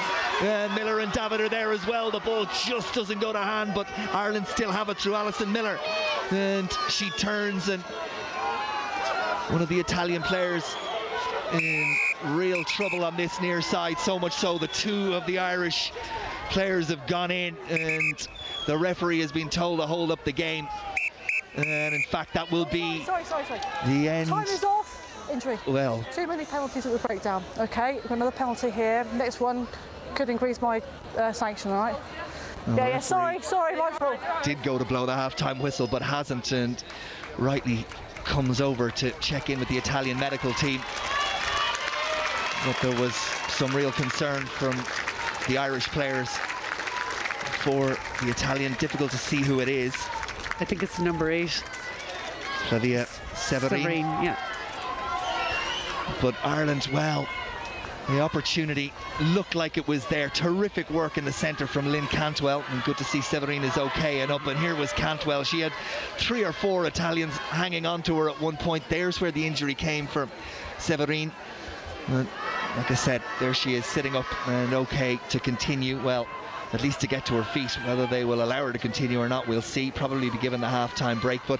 [SPEAKER 1] Miller and David are there as well. The ball just doesn't go to hand, but Ireland still have it through Alison Miller. And she turns, and one of the Italian players in real trouble on this near side, so much so the 2 of the Irish players have gone in, and the referee has been told to hold up the game, and in fact that will be the end.
[SPEAKER 3] Time is off. Injury.
[SPEAKER 1] Well,
[SPEAKER 3] too many penalties at the breakdown. Okay, we've got another penalty here. Next one could increase my sanction, all right? Yeah, sorry, my fault.
[SPEAKER 1] Did go to blow the half-time whistle, but hasn't, and rightly comes over to check in with the Italian medical team. But there was some real concern from the Irish players for the Italian. Difficult to see who it is.
[SPEAKER 2] I think it's number 8.
[SPEAKER 1] Flavia Severin.
[SPEAKER 2] Yeah.
[SPEAKER 1] But Ireland, well, the opportunity looked like it was there. Terrific work in the centre from Lynn Cantwell, and good to see Severin is okay and up. And here was Cantwell. She had 3 or 4 Italians hanging on to her at one point. There's where the injury came from Severin. Like I said, there she is, sitting up and okay to continue. Well, at least to get to her feet. Whether they will allow her to continue or not, we'll see. Probably be given the half-time break, but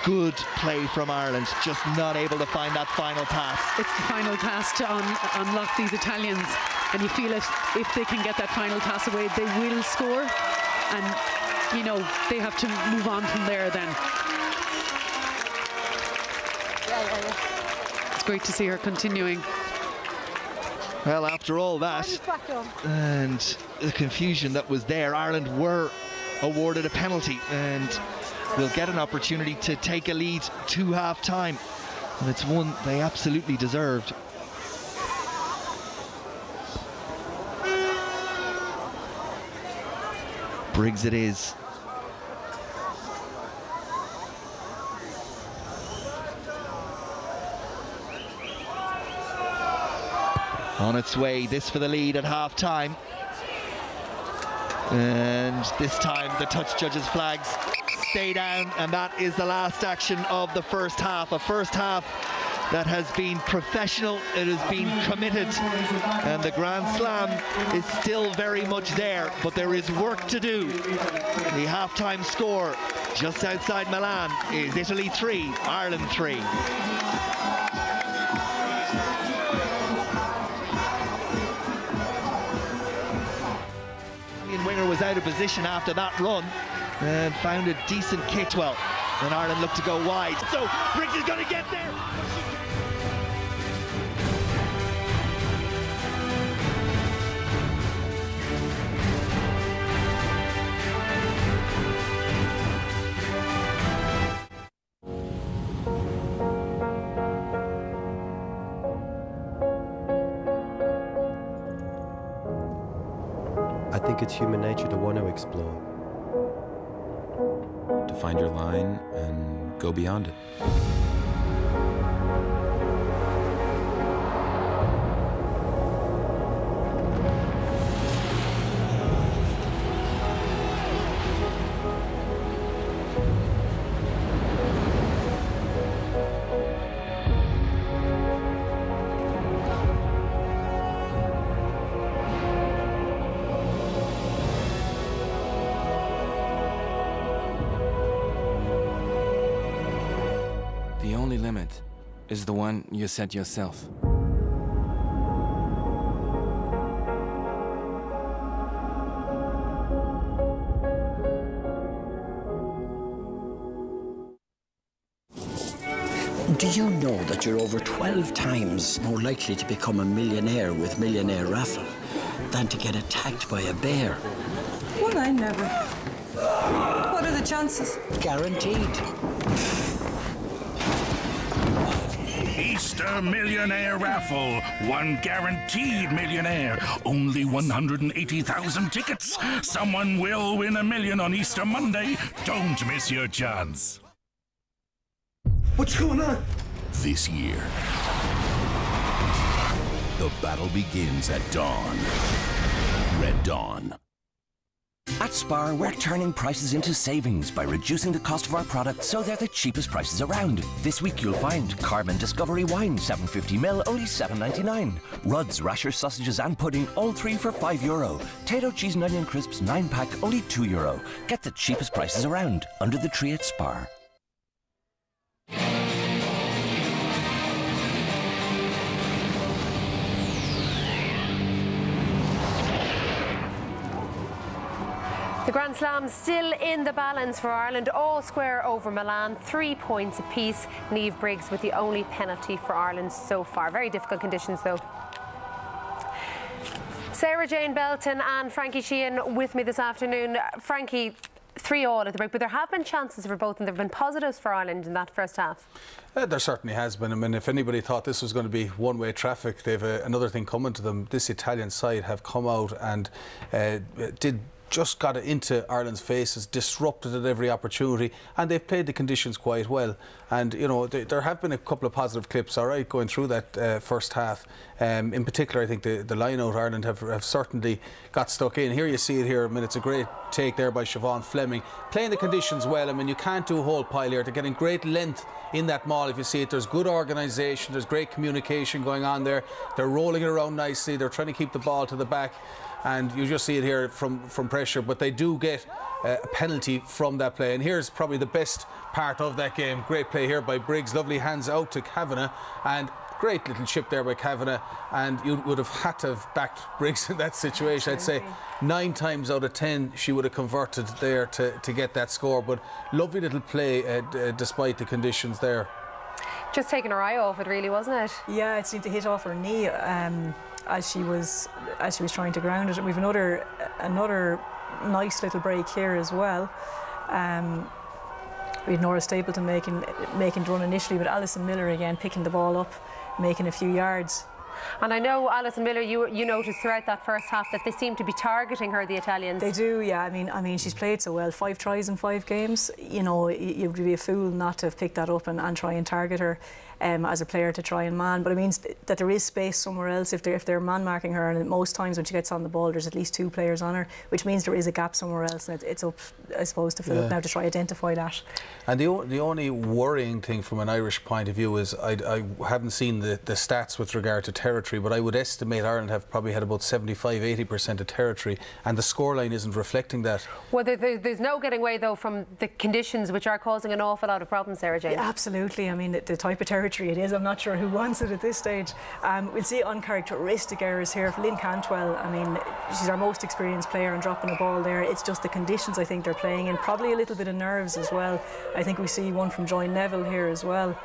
[SPEAKER 1] good play from Ireland, just not able to find that final pass.
[SPEAKER 2] It's the final pass to unlock these Italians, and you feel if they can get that final pass away, they will score, and you know they have to move on from there then. It's great to see her continuing.
[SPEAKER 1] Well, after all that and the confusion that was there, Ireland were awarded a penalty and will get an opportunity to take a lead to half-time, and it's one they absolutely deserved. Briggs it is. On its way, this for the lead at half-time. And this time the touch judges flags stay down, and that is the last action of the first half. A first half that has been professional, it has been committed, and the Grand Slam is still very much there, but there is work to do. The half-time score just outside Milan is Italy 3, Ireland 3. Winger was out of position after that run and found a decent kick. Well, and Ireland looked to go wide, so Briggs is going to get there.
[SPEAKER 4] I think it's human nature to want to explore.
[SPEAKER 5] To find your line and go beyond it. The only limit is the one you set yourself.
[SPEAKER 6] Do you know that you're over 12 times more likely to become a millionaire with Millionaire Raffle than to get attacked by a bear?
[SPEAKER 7] Well, I never. What are the chances?
[SPEAKER 6] Guaranteed.
[SPEAKER 8] Easter Millionaire Raffle. One guaranteed millionaire. Only 180,000 tickets. Someone will win $1 million on Easter Monday. Don't miss your chance.
[SPEAKER 9] What's going on?
[SPEAKER 8] This year, the battle begins at dawn. Red Dawn.
[SPEAKER 10] At Spar, we're turning prices into savings by reducing the cost of our products so they're the cheapest prices around. This week you'll find Carbon Discovery Wine, 750ml, only $7.99. Rudd's Rasher Sausages and Pudding, all 3 for €5. Tato Cheese and Onion Crisps, 9-pack, only €2. Get the cheapest prices around under the tree at Spar.
[SPEAKER 11] The Grand Slam still in the balance for Ireland, all square over Milan, 3 points apiece. Niamh Briggs with the only penalty for Ireland so far. Very difficult conditions though. Sarah Jane Belton and Frankie Sheehan with me this afternoon. Frankie, 3-3 at the break, but there have been chances for both and there have been positives for Ireland in that first half.
[SPEAKER 12] There certainly has been. I mean, if anybody thought this was going to be one-way traffic, they've another thing coming to them. This Italian side have come out and just got it into Ireland's faces, disrupted at every opportunity, and they've played the conditions quite well. And, you know, there have been a couple of positive clips, all right, going through that first half. In particular, I think the line-out Ireland have certainly got stuck in. Here you see it here. I mean, it's a great take there by Siobhan Fleming. Playing the conditions well. I mean, you can't do a whole pile here. They're getting great length in that maul. If you see it, there's good organisation, there's great communication going on there. They're rolling it around nicely. They're trying to keep the ball to the back. And you just see it here from pressure, but they do get a penalty from that play. And here's probably the best part of that game. Great play here by Briggs, lovely hands out to Kavanagh, and great little chip there by Kavanagh. And you would have had to have backed Briggs in that situation. I'd say 9 times out of 10 she would have converted there to get that score. But lovely little play despite the conditions there.
[SPEAKER 11] Just taking her eye off it, really, wasn't it?
[SPEAKER 7] Yeah, it seemed to hit off her knee as she was trying to ground it. And we've another nice little break here as well. We had Nora Stapleton making the run initially, but Alison Miller again picking the ball up, making a few yards.
[SPEAKER 11] And I know, Alison Miller, you noticed throughout that first half that they seem to be targeting her, the Italians.
[SPEAKER 7] They do, yeah. I mean, she's played so well. 5 tries in 5 games. You know, you'd be a fool not to have picked that up and try and target her as a player to try and man. But it means that there is space somewhere else if they're man marking her. And most times when she gets on the ball, there's at least 2 players on her, which means there is a gap somewhere else. And it's up, I suppose, to Philip now to try identify that. And
[SPEAKER 12] the only worrying thing from an Irish point of view is I haven't seen the stats with regard to territory, but I would estimate Ireland have probably had about 75–80% of territory, and the scoreline isn't reflecting that.
[SPEAKER 11] Well, there's no getting away, though, from the conditions which are causing an awful lot of problems, Sarah Jane.
[SPEAKER 7] Yeah, absolutely. I mean, the type of territory it is, I'm not sure who wants it at this stage. We'll see uncharacteristic errors here. For Lynn Cantwell, I mean, she's our most experienced player and dropping a ball there. It's just the conditions I think they're playing in. Probably a little bit of nerves as well. I think we see one from Joy Neville here as well.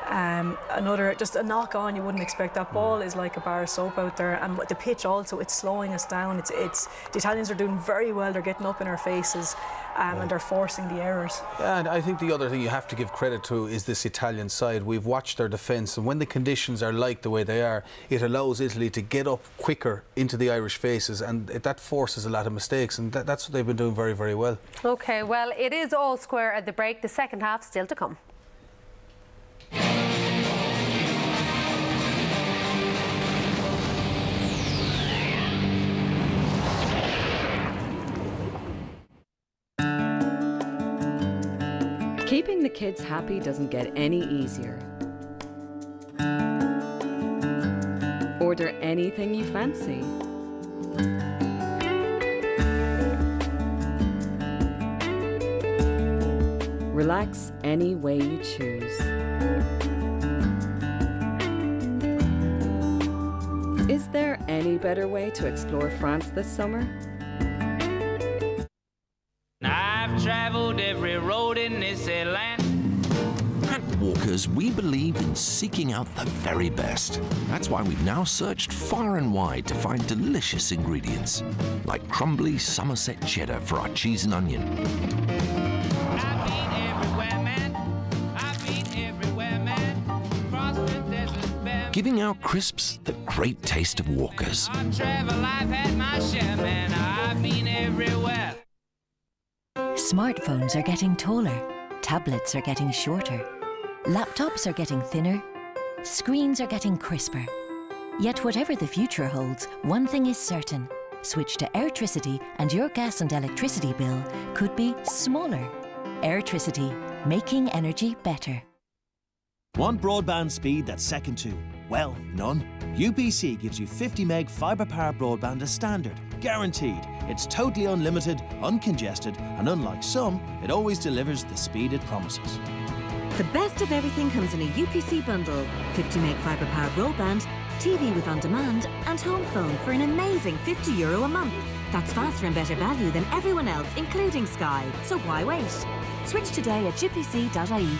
[SPEAKER 7] Another, just a knock on, you wouldn't expect. That ball is like a bar of soap out there, and the pitch also, it's slowing us down. It's the Italians are doing very well. They're getting up in our faces and they're forcing the errors.
[SPEAKER 12] Yeah, and I think the other thing you have to give credit to is this Italian side. We've watched their defence, and when the conditions are like the way they are, it allows Italy to get up quicker into the Irish faces, and that forces a lot of mistakes, and that's what they've been doing very, very well.
[SPEAKER 11] OK, well, it is all square at the break. The second half still to come.
[SPEAKER 13] Keeping the kids happy doesn't get any easier. Order anything you fancy. Relax any way you choose. Is there any better way to explore France this summer?
[SPEAKER 14] I've traveled every road in this land.
[SPEAKER 15] At Walkers, we believe in seeking out the very best. That's why we've now searched far and wide to find delicious ingredients, like crumbly Somerset cheddar for our cheese and onion.
[SPEAKER 14] I've been everywhere, man. I've been everywhere, man. Cross the desert, bare.
[SPEAKER 15] Giving our crisps the great taste of Walkers.
[SPEAKER 14] On travel, I've had my share, man. I've been everywhere.
[SPEAKER 16] Smartphones are getting taller, tablets are getting shorter, laptops are getting thinner, screens are getting crisper. Yet whatever the future holds, one thing is certain. Switch to Airtricity and your gas and electricity bill could be smaller. Airtricity, making energy better.
[SPEAKER 17] Want broadband speed that's second to, well, none? UPC gives you 50 meg fibre power broadband as standard, guaranteed. It's totally unlimited, uncongested, and unlike some, it always delivers the speed it promises.
[SPEAKER 18] The best of everything comes in a UPC bundle. 50 meg fibre power broadband, TV with on demand, and home phone for an amazing €50 a month. That's faster and better value than everyone else, including Sky. So why wait? Switch today at upc.ie.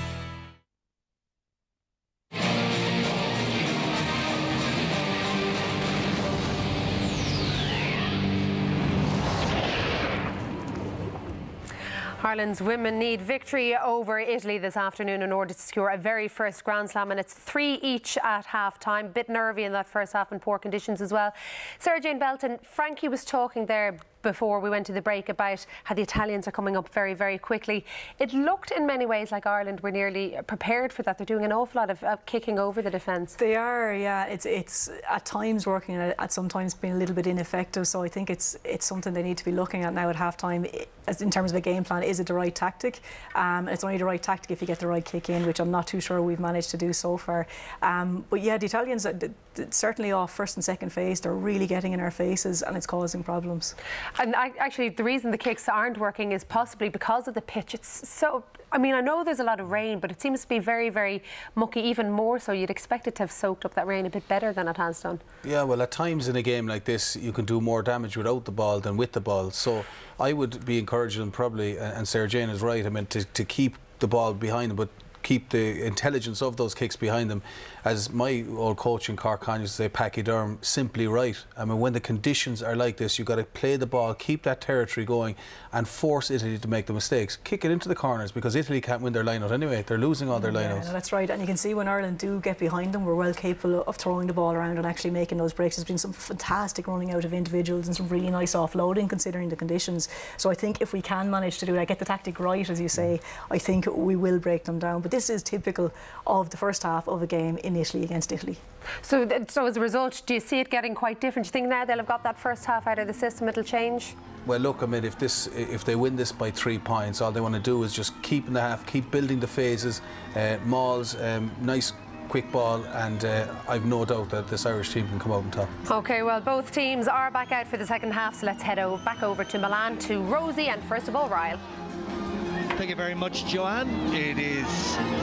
[SPEAKER 11] Ireland's women need victory over Italy this afternoon in order to secure a very first Grand Slam, and it's 3 each at half-time. Bit nervy in that first half and poor conditions as well. Sarah Jane Belton, Frankie was talking there before we went to the break about how the Italians are coming up very, very quickly. It looked in many ways like Ireland were nearly prepared for that. They're doing an awful lot of kicking over the defence.
[SPEAKER 7] They are, yeah. It's at times working, at sometimes being a little bit ineffective. So I think it's something they need to be looking at now at half-time. In terms of a game plan, is it the right tactic? It's only the right tactic if you get the right kick in, which I'm not too sure we've managed to do so far. But yeah, the Italians, certainly off first and second phase, they're really getting in our faces and it's causing problems.
[SPEAKER 11] And actually, the reason the kicks aren't working is possibly because of the pitch. It's so, I mean, I know there's a lot of rain, but it seems to be very, very mucky, even more so. You'd expect it to have soaked up that rain a bit better than it has done. Yeah, well, at times in a game like this, you can do more damage without the ball than with the ball. So I would be encouraging them probably, and Sarah Jane is right, I mean, to keep the ball behind them, but
[SPEAKER 12] keep the intelligence of those kicks behind them. As my old coach in Cork used to say, Packy Durham, simply right. I mean, when the conditions are like this, you've got to play the ball, keep that territory going, and force Italy to make the mistakes. Kick it into the corners, because Italy can't win their line-out anyway. They're losing all their line-outs.
[SPEAKER 7] Yeah, that's right. And you can see when Ireland do get behind them, we're well capable of throwing the ball around and actually making those breaks. There's been some fantastic running out of individuals and some really nice offloading considering the conditions. So I think if we can manage to do that, get the tactic right, as you say, I think we will break them down. But this is typical of the first half of a game in Italy against Italy.
[SPEAKER 11] So as a result, do you see it getting quite different? Do you think now they'll have got that first half out of the system, it'll change?
[SPEAKER 12] Well, look, I mean, if they win this by 3 points, all they want to do is just keep in the half, keep building the phases, mauls, nice quick ball, and I've no doubt that this Irish team can come out on top.
[SPEAKER 11] OK, well, both teams are back out for the second half, so let's head back over to Milan to Rosie and first of all, Ryle.
[SPEAKER 1] Thank you very much, Joanne. It is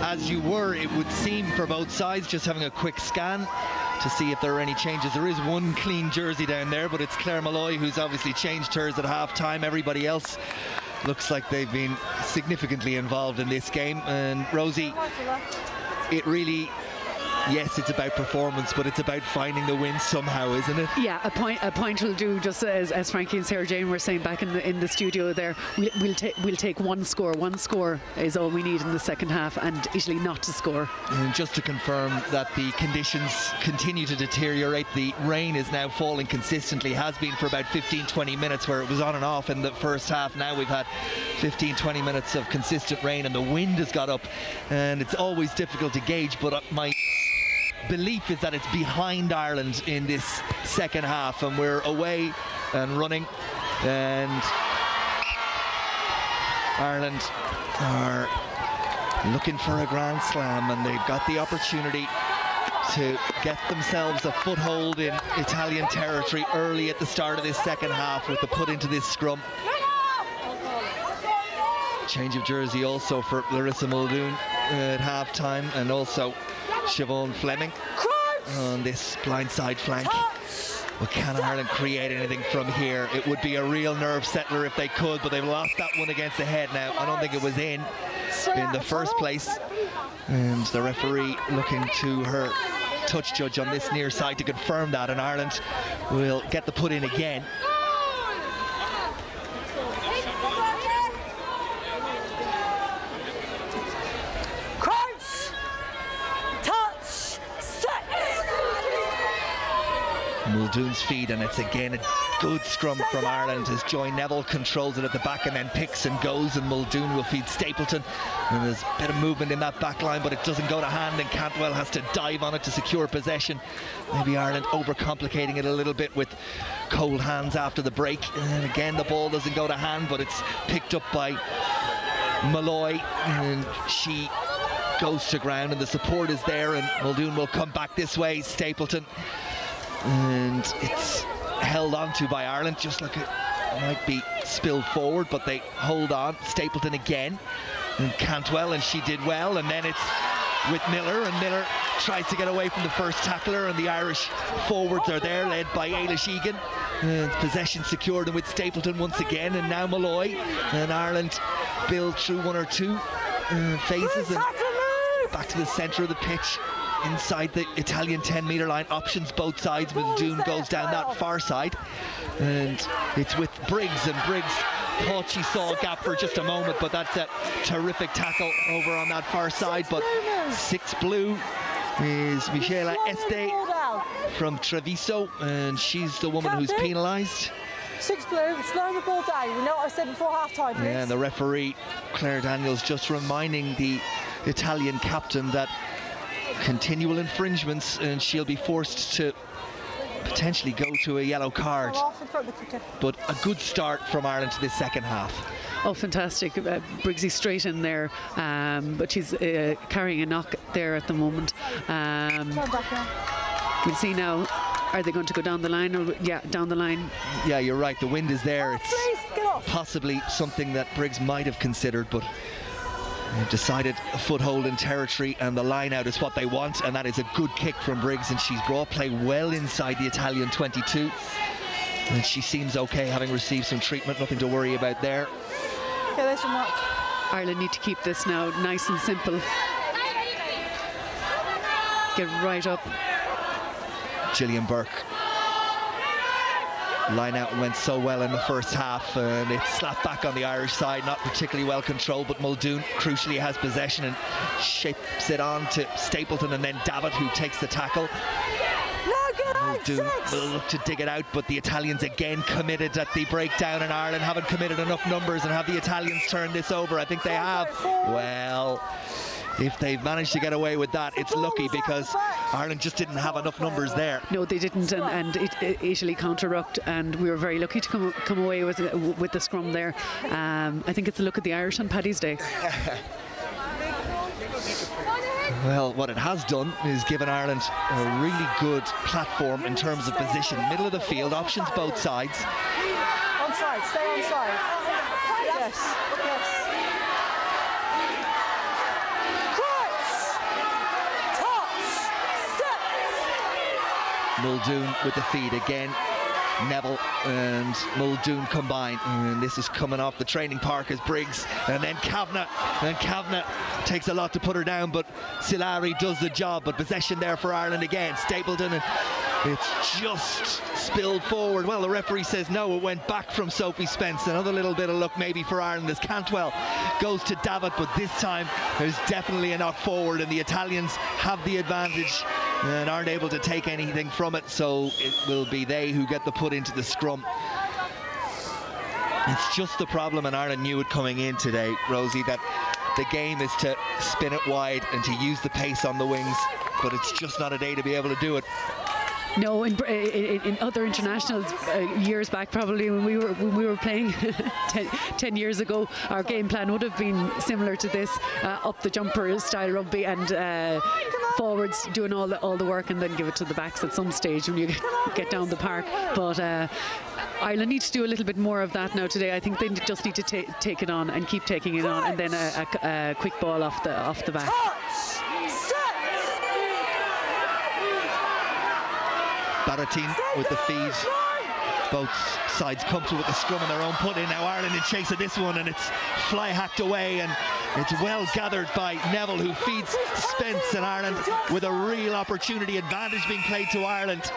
[SPEAKER 1] as you were, it would seem, for both sides. Just having a quick scan to see if there are any changes. There is one clean jersey down there, but it's Claire Malloy who's obviously changed hers at half-time. Everybody else looks like they've been significantly involved in this game. And Rosie, it really... Yes, it's about performance, but it's about finding the win somehow, isn't it?
[SPEAKER 2] Yeah, a point will do. Just as Frankie and Sarah Jane were saying back in the studio there, we'll take one score. One score is all we need in the second half, and Italy not to score.
[SPEAKER 1] And just to confirm that the conditions continue to deteriorate, the rain is now falling consistently, has been for about 15-20 minutes, where it was on and off in the first half. Now we've had 15-20 minutes of consistent rain, and the wind has got up, and it's always difficult to gauge, but my belief is that it's behind Ireland in this second half, and we're away and running, and Ireland are looking for a Grand Slam, and they've got the opportunity to get themselves a foothold in Italian territory early at the start of this second half with the put into this scrum. Change of jersey also for Larissa Muldoon at half-time, and also Siobhan Fleming on this blindside flank. Well, can Ireland create anything from here? It would be a real nerve settler if they could, but they've lost that one against the head now. I don't think it was in the first place. And the referee looking to her touch judge on this near side to confirm that, and Ireland will get the put in again. Muldoon's feed, and it's again a good scrum from Ireland as Joy Neville controls it at the back and then picks and goes, and Muldoon will feed Stapleton, and there's a bit of movement in that back line, but it doesn't go to hand, and Cantwell has to dive on it to secure possession. Maybe Ireland overcomplicating it a little bit with cold hands after the break, and again the ball doesn't go to hand, but it's picked up by Malloy, and she goes to ground, and the support is there, and Muldoon will come back this way. Stapleton, and it's held on to by Ireland, just like it might be spilled forward, but they hold on. Stapleton again, and Cantwell, and she did well, and then it's with Miller, and Miller tries to get away from the first tackler, and the Irish forwards are there, led by Ailish Egan, and possession secured, and with Stapleton once again, and now Malloy, and Ireland build through one or two phases and back to the centre of the pitch, inside the Italian 10-metre line. Options both sides. Muldoon goes down that far side, and it's with Briggs, and Briggs thought she saw a gap for just a moment, but that's a terrific tackle over on that far side. But 6 blue is Michela Este from Treviso, and she's the woman who's penalised.
[SPEAKER 3] 6 blue, slow the ball down. We know what I said before half-time, please.
[SPEAKER 1] Yeah, and the referee, Claire Daniels, just reminding the Italian captain that continual infringements, and she'll be forced to potentially go to a yellow card. But a good start from Ireland to this second half.
[SPEAKER 2] Oh, fantastic. Briggsy straight in there, but she's carrying a knock there at the moment. We'll see now, are they going to go down the line? Or, yeah, down the line.
[SPEAKER 1] Yeah, you're right, the wind is there. It's possibly something that Briggs might have considered, but they've decided a foothold in territory, and the line out is what they want, and that is a good kick from Briggs, and she's brought play well inside the Italian 22, and she seems okay, having received some treatment, nothing to worry about there.
[SPEAKER 3] Okay, there's your mark.
[SPEAKER 2] Ireland need to keep this now nice and simple. get right up.
[SPEAKER 1] Gillian Burke. Line out went so well in the first half, and it's slapped back on the Irish side, not particularly well controlled, but Muldoon crucially has possession and shapes it on to Stapleton, and then Davitt, who takes the tackle. Muldoon will look to dig it out, but the Italians again committed at the breakdown, and Ireland haven't committed enough numbers. And have the Italians turned this over? I think they have. Well, if they've managed to get away with that, it's lucky, because Ireland just didn't have enough numbers there.
[SPEAKER 2] No, they didn't, and Italy counter-rucked, and we were very lucky to come away with the scrum there. I think it's a look at the Irish on Paddy's Day.
[SPEAKER 1] Well, what it has done is given Ireland a really good platform in terms of position. Middle of the field, options both sides.
[SPEAKER 3] Onside, stay onside. Yes, yes.
[SPEAKER 1] Muldoon with the feed again. Neville and Muldoon combined, and this is coming off the training park as Briggs, and then Kavanagh, and Kavanagh takes a lot to put her down, but Silari does the job. But possession there for Ireland again. Stapleton, and it's just spilled forward. Well, the referee says no, it went back from Sophie Spence. Another little bit of luck maybe for Ireland as Cantwell goes to Davitt, but this time there's definitely a knock forward, and the Italians have the advantage and aren't able to take anything from it, so it will be they who get the put into the scrum. It's just the problem, and Ireland knew it coming in today, Rosie, that the game is to spin it wide and to use the pace on the wings, but it's just not a day to be able to do it.
[SPEAKER 2] No, in other internationals years back, probably when we were playing 10 years ago, our game plan would have been similar to this, up the jumper style rugby, and forwards doing all the work, and then give it to the backs at some stage when you get down the park. But Ireland need to do a little bit more of that now today. I think they just need to take it on and keep taking it on, and then a quick ball off the back.
[SPEAKER 1] Baratin with the feed. Both sides comfortable with the scrum and their own put in. Now Ireland in chase of this one, and it's fly hacked away, and it's well gathered by Neville, who feeds Spence, and Ireland with a real opportunity. Advantage being played to Ireland.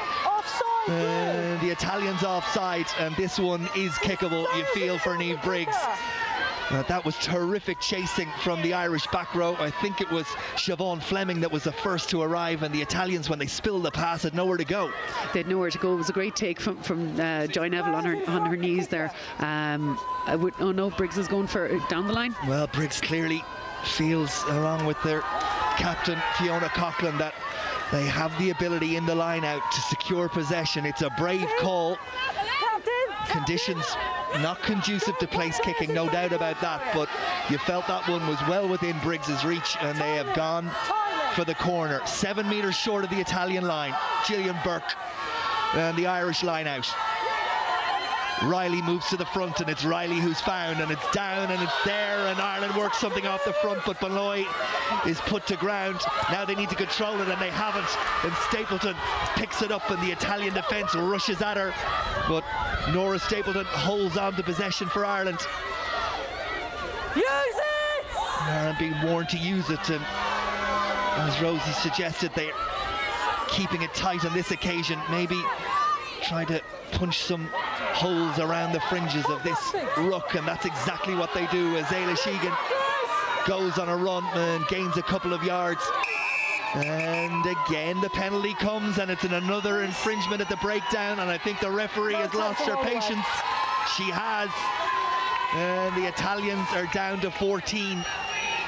[SPEAKER 1] The Italians offside, and this one is kickable, you feel, for Niamh Briggs. That was terrific chasing from the Irish back row. I think it was Siobhan Fleming that was the first to arrive, and the Italians, when they spilled the pass, had nowhere to go.
[SPEAKER 2] They had nowhere to go. It was a great take from Joy Neville on her knees there. Oh no, Briggs is going for down the line.
[SPEAKER 1] Well, Briggs clearly feels, along with their captain Fiona Coughlin, that they have the ability in the line out to secure possession. It's a brave call. Conditions not conducive to place kicking, no doubt about that, but you felt that one was well within Briggs's reach, and they have gone for the corner. 7 metres short of the Italian line. Gillian Burke and the Irish line out. Riley moves to the front, and it's Riley who's found, and it's down, and it's there, and Ireland works something off the front, but Molloy is put to ground. Now they need to control it, and they haven't, and Stapleton picks it up, and the Italian defence rushes at her, but Nora Stapleton holds on to possession for Ireland.
[SPEAKER 3] Use it!
[SPEAKER 1] Ireland being warned to use it, and as Rosie suggested, they're keeping it tight on this occasion, maybe trying to punch some holes around the fringes of this ruck, and that's exactly what they do as Eilish Egan goes on a run and gains a couple of yards. And again the penalty comes, and it's another infringement at the breakdown, and I think the referee has lost her patience. She has, and the Italians are down to 14,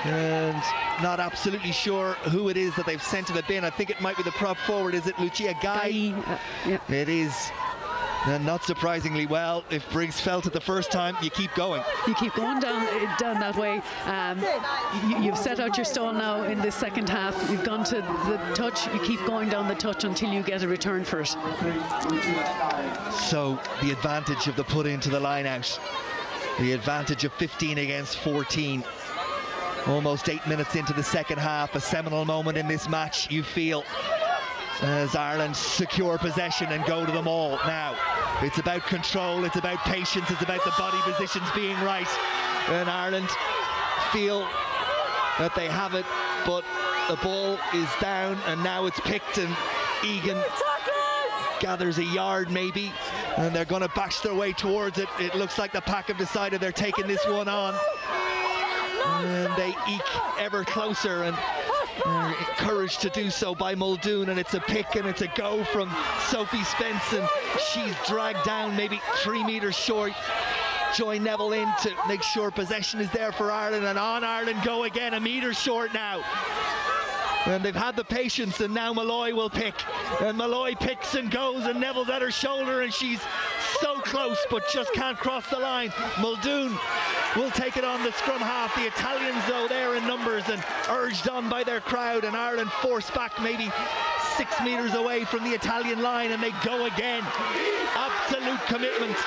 [SPEAKER 1] and not absolutely sure who it is that they've sent to the bin. I think it might be the prop forward. Is it Lucia Guy?
[SPEAKER 2] Yeah.
[SPEAKER 1] It is. And not surprisingly, well, if Briggs felt it the first time, you keep going.
[SPEAKER 2] You keep going down that way. You've set out your stall now in the second half. You've gone to the touch. You keep going down the touch until you get a return for it.
[SPEAKER 1] So the advantage of the put into the line out. The advantage of 15 against 14. Almost 8 minutes into the second half. A seminal moment in this match, you feel, as Ireland secure possession and go to them all. Now it's about control, it's about patience, it's about the body positions being right, and Ireland feel that they have it, but The ball is down and now it's picked, and Egan gathers a yard maybe, and they're going to bash their way towards it. It looks like the pack have decided they're taking this one on, and they eke ever closer, and encouraged to do so by Muldoon, and it's a pick and it's a go from Sophie Spence, and she's dragged down maybe 3 metres short. Joy Neville in to make sure possession is there for Ireland, and on Ireland go again, a metre short now. And they've had the patience, and now Malloy will pick, and Malloy picks and goes, and Neville's at her shoulder, and she's so close but just can't cross the line. Muldoon will take it on the scrum half. The Italians though, they're in numbers and urged on by their crowd, and Ireland forced back maybe 6 metres away from the Italian line, and they go again. Absolute commitment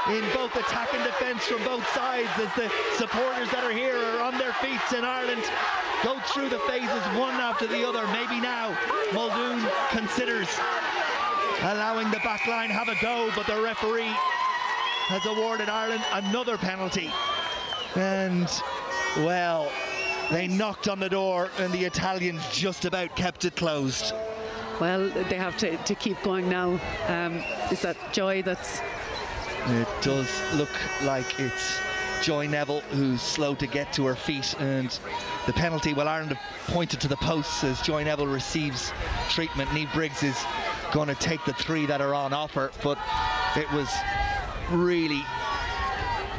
[SPEAKER 1] in both attack and defence from both sides as the supporters that are here are on their feet, and Ireland go through the phases one after the other. Maybe now Muldoon considers allowing the back line have a go, but the referee has awarded Ireland another penalty, and well, they knocked on the door and the Italians just about kept it closed.
[SPEAKER 2] Well, they have to keep going now. Is that Joy that's...
[SPEAKER 1] It does look like it's Joy Neville who's slow to get to her feet, and the penalty, well, Ireland have pointed to the posts as Joy Neville receives treatment. Niamh Briggs is going to take the 3 that are on offer, but it was really,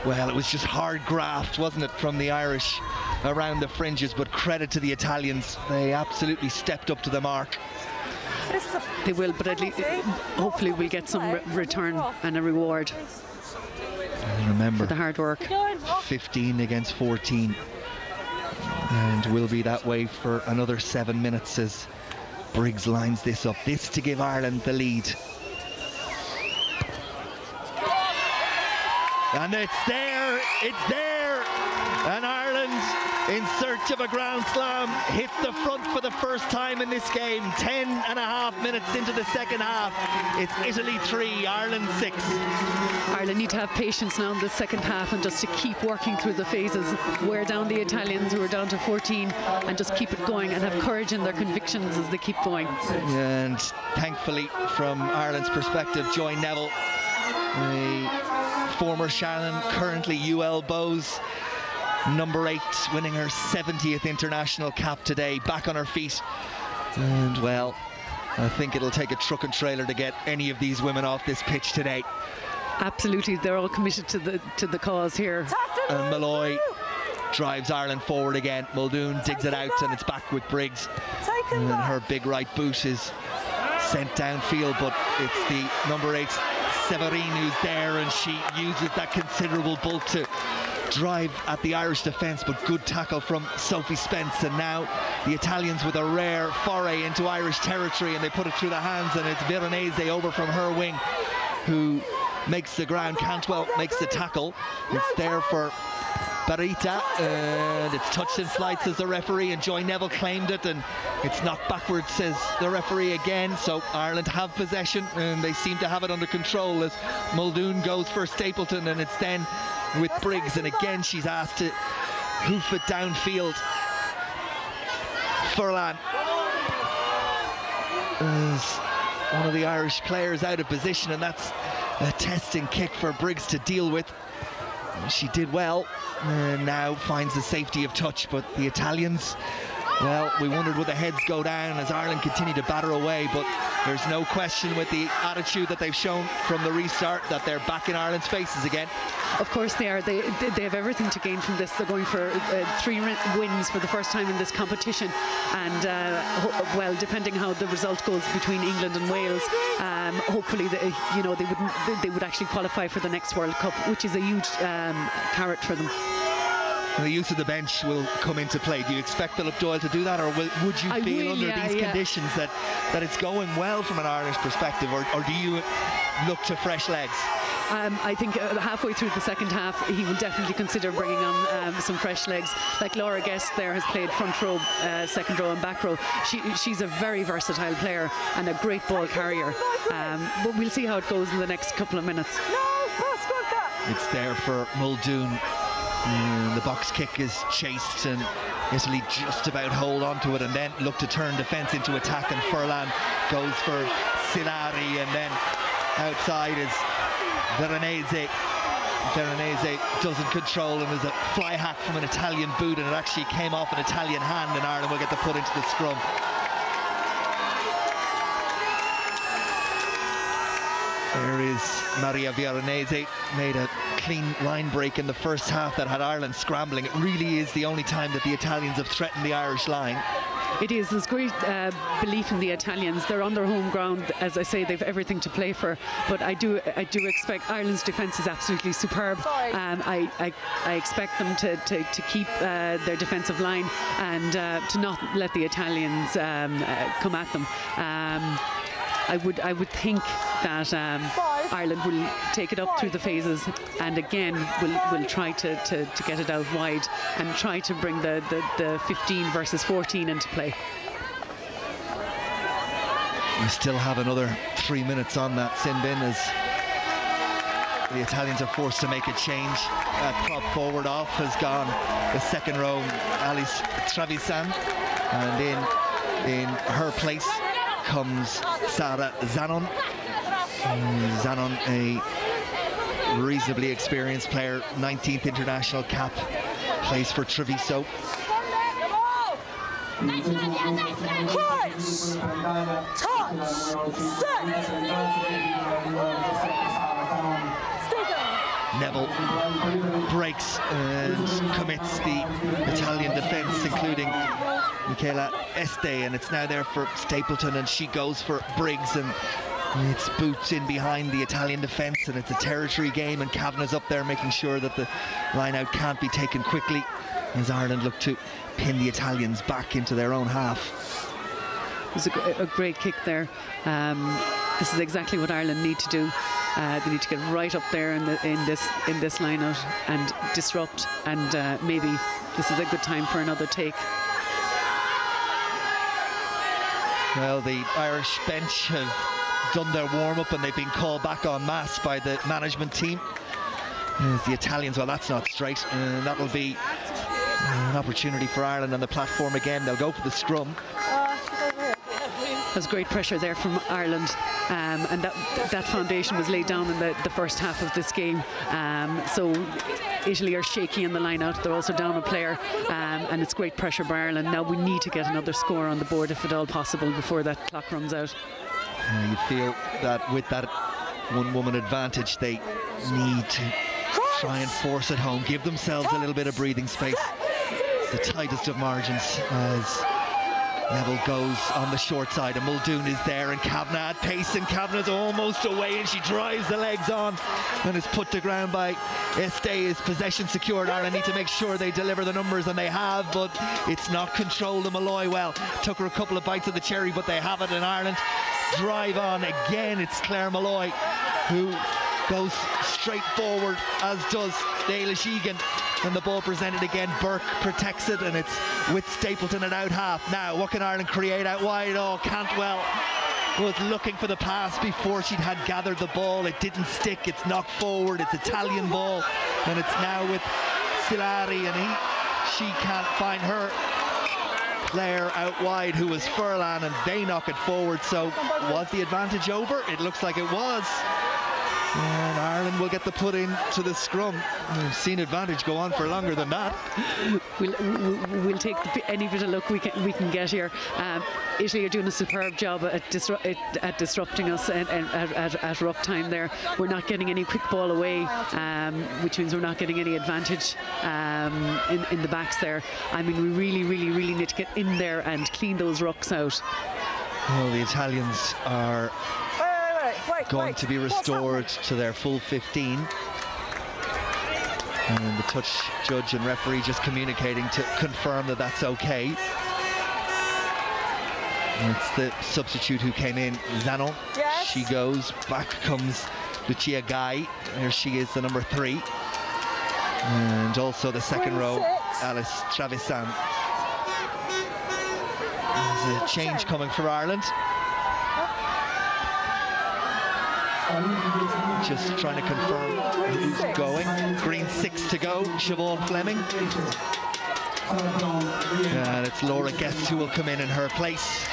[SPEAKER 1] well, it was just hard graft, wasn't it, from the Irish around the fringes, but credit to the Italians. They absolutely stepped up to the mark.
[SPEAKER 2] They will, but at least hopefully we'll get some return and a reward.
[SPEAKER 1] And remember,
[SPEAKER 2] for the hard work.
[SPEAKER 1] 15 against 14, and will be that way for another 7 minutes as Briggs lines this up. This to give Ireland the lead. And it's there, and Ireland, in search of a Grand Slam, hit the front for the first time in this game. 10.5 minutes into the second half. It's Italy 3, Ireland 6.
[SPEAKER 2] Ireland need to have patience now in the second half and just to keep working through the phases, wear down the Italians who are down to 14, and just keep it going and have courage in their convictions as they keep going.
[SPEAKER 1] And thankfully, from Ireland's perspective, Joy Neville, former Shannon, currently UL Bows, number 8, winning her 70th international cap today, back on her feet. And well, I think it'll take a truck and trailer to get any of these women off this pitch today.
[SPEAKER 2] Absolutely, they're all committed to the cause here.
[SPEAKER 1] And Malloy drives Ireland forward again. Muldoon digs it out, and it's back with Briggs. And her big right boot is sent downfield, but it's the number 8 Severine who's there, and she uses that considerable bulk to drive at the Irish defence, but good tackle from Sophie Spence. And now the Italians with a rare foray into Irish territory, and they put it through the hands, and it's Veronese over from her wing who makes the ground. Cantwell makes the tackle. It's there for Barita, and it's touched in flight, says the referee, and Joy Neville claimed it, and it's knocked backwards, says the referee again. So Ireland have possession, and they seem to have it under control as Muldoon goes for Stapleton, and it's then with Briggs, and again she's asked to hoof it downfield. Furlan is one of the Irish players out of position, and that's a testing kick for Briggs to deal with. She did well, and now finds the safety of touch, but the Italians, well, we wondered would the heads go down as Ireland continue to batter away, but there's no question with the attitude that they've shown from the restart that they're back in Ireland's faces again.
[SPEAKER 2] Of course they are. They have everything to gain from this. They're going for 3 wins for the first time in this competition, and well, depending how the result goes between England and Wales, hopefully they would actually qualify for the next World Cup, which is a huge carrot for them.
[SPEAKER 1] The use of the bench will come into play. Do you expect Philip Doyle to do that, or would you feel under these conditions that it's going well from an Irish perspective, or do you look to fresh legs?
[SPEAKER 2] I think halfway through the second half he will definitely consider bringing on some fresh legs. Like Laura Guest there has played front row, second row and back row. She's a very versatile player and a great ball carrier, but we'll see how it goes in the next couple of minutes.
[SPEAKER 1] It's there for Muldoon. The box kick is chased, and Italy just about hold on to it and then look to turn defence into attack, and Furlan goes for Silari, and then outside is Veronese. Veronese doesn't control, and there's a fly hack from an Italian boot, and it actually came off an Italian hand, and Ireland will get the put into the scrum. There is Maria Veronese, made a clean line break in the first half that had Ireland scrambling. It really is the only time that the Italians have threatened the Irish line.
[SPEAKER 2] It is. There's great belief in the Italians. They're on their home ground. As I say, they've everything to play for. But I do expect Ireland's defence is absolutely superb. I expect them to keep their defensive line and to not let the Italians come at them. I would think that Ireland will take it up through the phases, and again will try to get it out wide and try to bring the 15 versus 14 into play.
[SPEAKER 1] We still have another 3 minutes on that sin bin as the Italians are forced to make a change. That prop forward off has gone the second row, Alice Travisan, and in her place comes Sara Zanon. Zanon, a reasonably experienced player, 19th international cap, plays for Treviso.
[SPEAKER 3] Cross, touch, set.
[SPEAKER 1] Neville breaks and commits the Italian defence, including Michaela Este, and it's now there for Stapleton, and she goes for Briggs, and it's boots in behind the Italian defence, and it's a territory game, and Kavanagh's up there making sure that the line out can't be taken quickly as Ireland look to pin the Italians back into their own half.
[SPEAKER 2] It was a great kick there. This is exactly what Ireland need to do. They need to get right up there in this line out and disrupt, and maybe this is a good time for another take.
[SPEAKER 1] Well, the Irish bench have done their warm-up and they've been called back en masse by the management team. As the Italians, well, that's not straight, and that will be an opportunity for Ireland on the platform again. They'll go for the scrum.
[SPEAKER 2] There's great pressure there from Ireland, and that foundation was laid down in the first half of this game. So Italy are shaky in the line out. They're also down a player, and it's great pressure by Ireland. Now we need to get another score on the board, if at all possible, before that clock runs out.
[SPEAKER 1] You feel that with that one-woman advantage, they need to try and force it home, give themselves a little bit of breathing space. The tightest of margins as Neville goes on the short side, and Muldoon is there, and Kavanagh at pace, and Kavanagh's almost away, and she drives the legs on and is put to ground by Este. Is possession secured? Ireland need to make sure they deliver the numbers, and they have, but it's not controlled. And Malloy, well, took her a couple of bites of the cherry, but they have it, and Ireland drive on again. It's Claire Malloy who goes straight forward, as does Dalish Egan, and the ball presented again. Burke protects it, and it's with Stapleton at out half. Now what can Ireland create out wide? Oh, Cantwell was looking for the pass before she'd had gathered the ball. It didn't stick. It's knocked forward. It's Italian ball, and it's now with Silari, and she can't find her player out wide, who was Furlan, and they knock it forward. So was the advantage over? It looks like it was. And Ireland will get the put in to the scrum. We've seen advantage go on for longer than that.
[SPEAKER 2] We'll take any bit of luck we can get here. Italy are doing a superb job at disrupting us at rough time there. We're not getting any quick ball away, which means we're not getting any advantage in the backs there. I mean, we really need to get in there and clean those rucks out.
[SPEAKER 1] Well, the Italians are going to be restored to their full 15, and the touch judge and referee just communicating to confirm that that's okay. And it's the substitute who came in, Zanon. Yes. She goes, back comes Lucia Guy. There she is, the number 3, and also the second row, Alice Travisan. There's a change coming for Ireland. Just trying to confirm who's going. Green 6 to go, Siobhan Fleming. And it's Laura Guest who will come in her place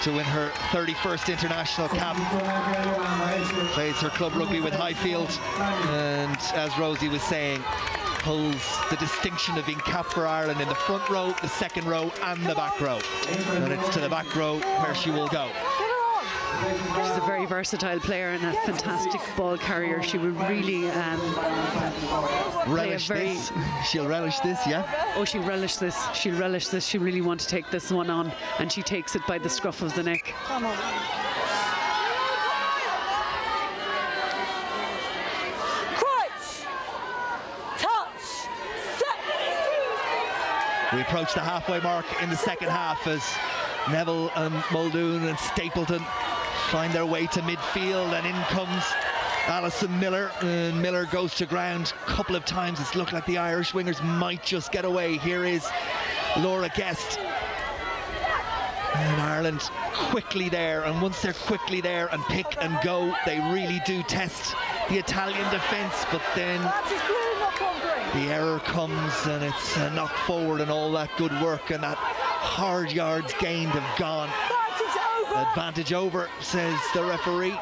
[SPEAKER 1] to win her 31st international cap. Plays her club rugby with Highfield, and as Rosie was saying, holds the distinction of being capped for Ireland in the front row, the second row and the back row. And it's to the back row where she will go.
[SPEAKER 2] She's a very versatile player and a fantastic ball carrier. She will really
[SPEAKER 1] relish this. She'll relish this, yeah?
[SPEAKER 2] Oh, she'll relish this. She'll relish this. She really wants to take this one on, and she takes it by the scruff of the neck.
[SPEAKER 3] Come on.
[SPEAKER 1] We approach the halfway mark in the second half as Neville and Muldoon and Stapleton find their way to midfield, and in comes Alison Miller, and Miller goes to ground a couple of times. It's looked like the Irish wingers might just get away. Here is Laura Guest, and Ireland quickly there, and once they're quickly there and pick and go, they really do test the Italian defence. But then the error comes, and it's a knock forward, and all that good work and that hard yards gained have gone. Advantage over, says the referee.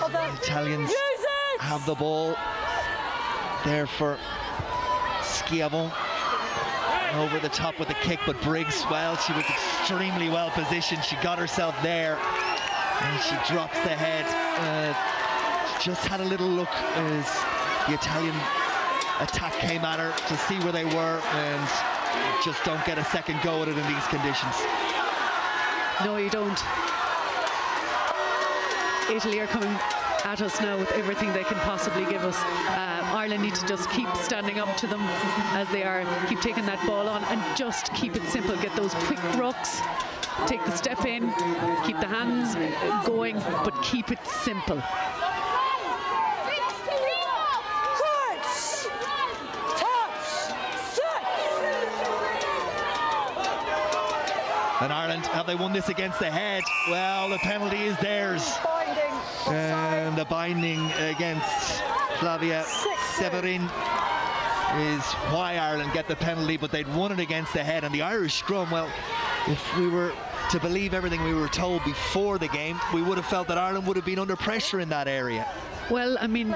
[SPEAKER 1] The Italians have the ball there for Schiavon. Over the top with the kick, but Briggs, well, she was extremely well positioned. She got herself there, and she drops the head. Just had a little look as the Italian attack came at her to see where they were, and just don't get a second go at it in these conditions.
[SPEAKER 2] No, you don't. Italy are coming at us now with everything they can possibly give us. Ireland need to just keep standing up to them as they are, keep taking that ball on, and just keep it simple. Get those quick rucks, take the step in, keep the hands going, but keep it simple.
[SPEAKER 1] And Ireland, have they won this against the head? Well, the penalty is theirs. And the binding against Flavia Severin is why Ireland get the penalty, but they'd won it against the head. And the Irish scrum, well, if we were to believe everything we were told before the game, we would have felt that Ireland would have been under pressure in that area.
[SPEAKER 2] Well, I mean,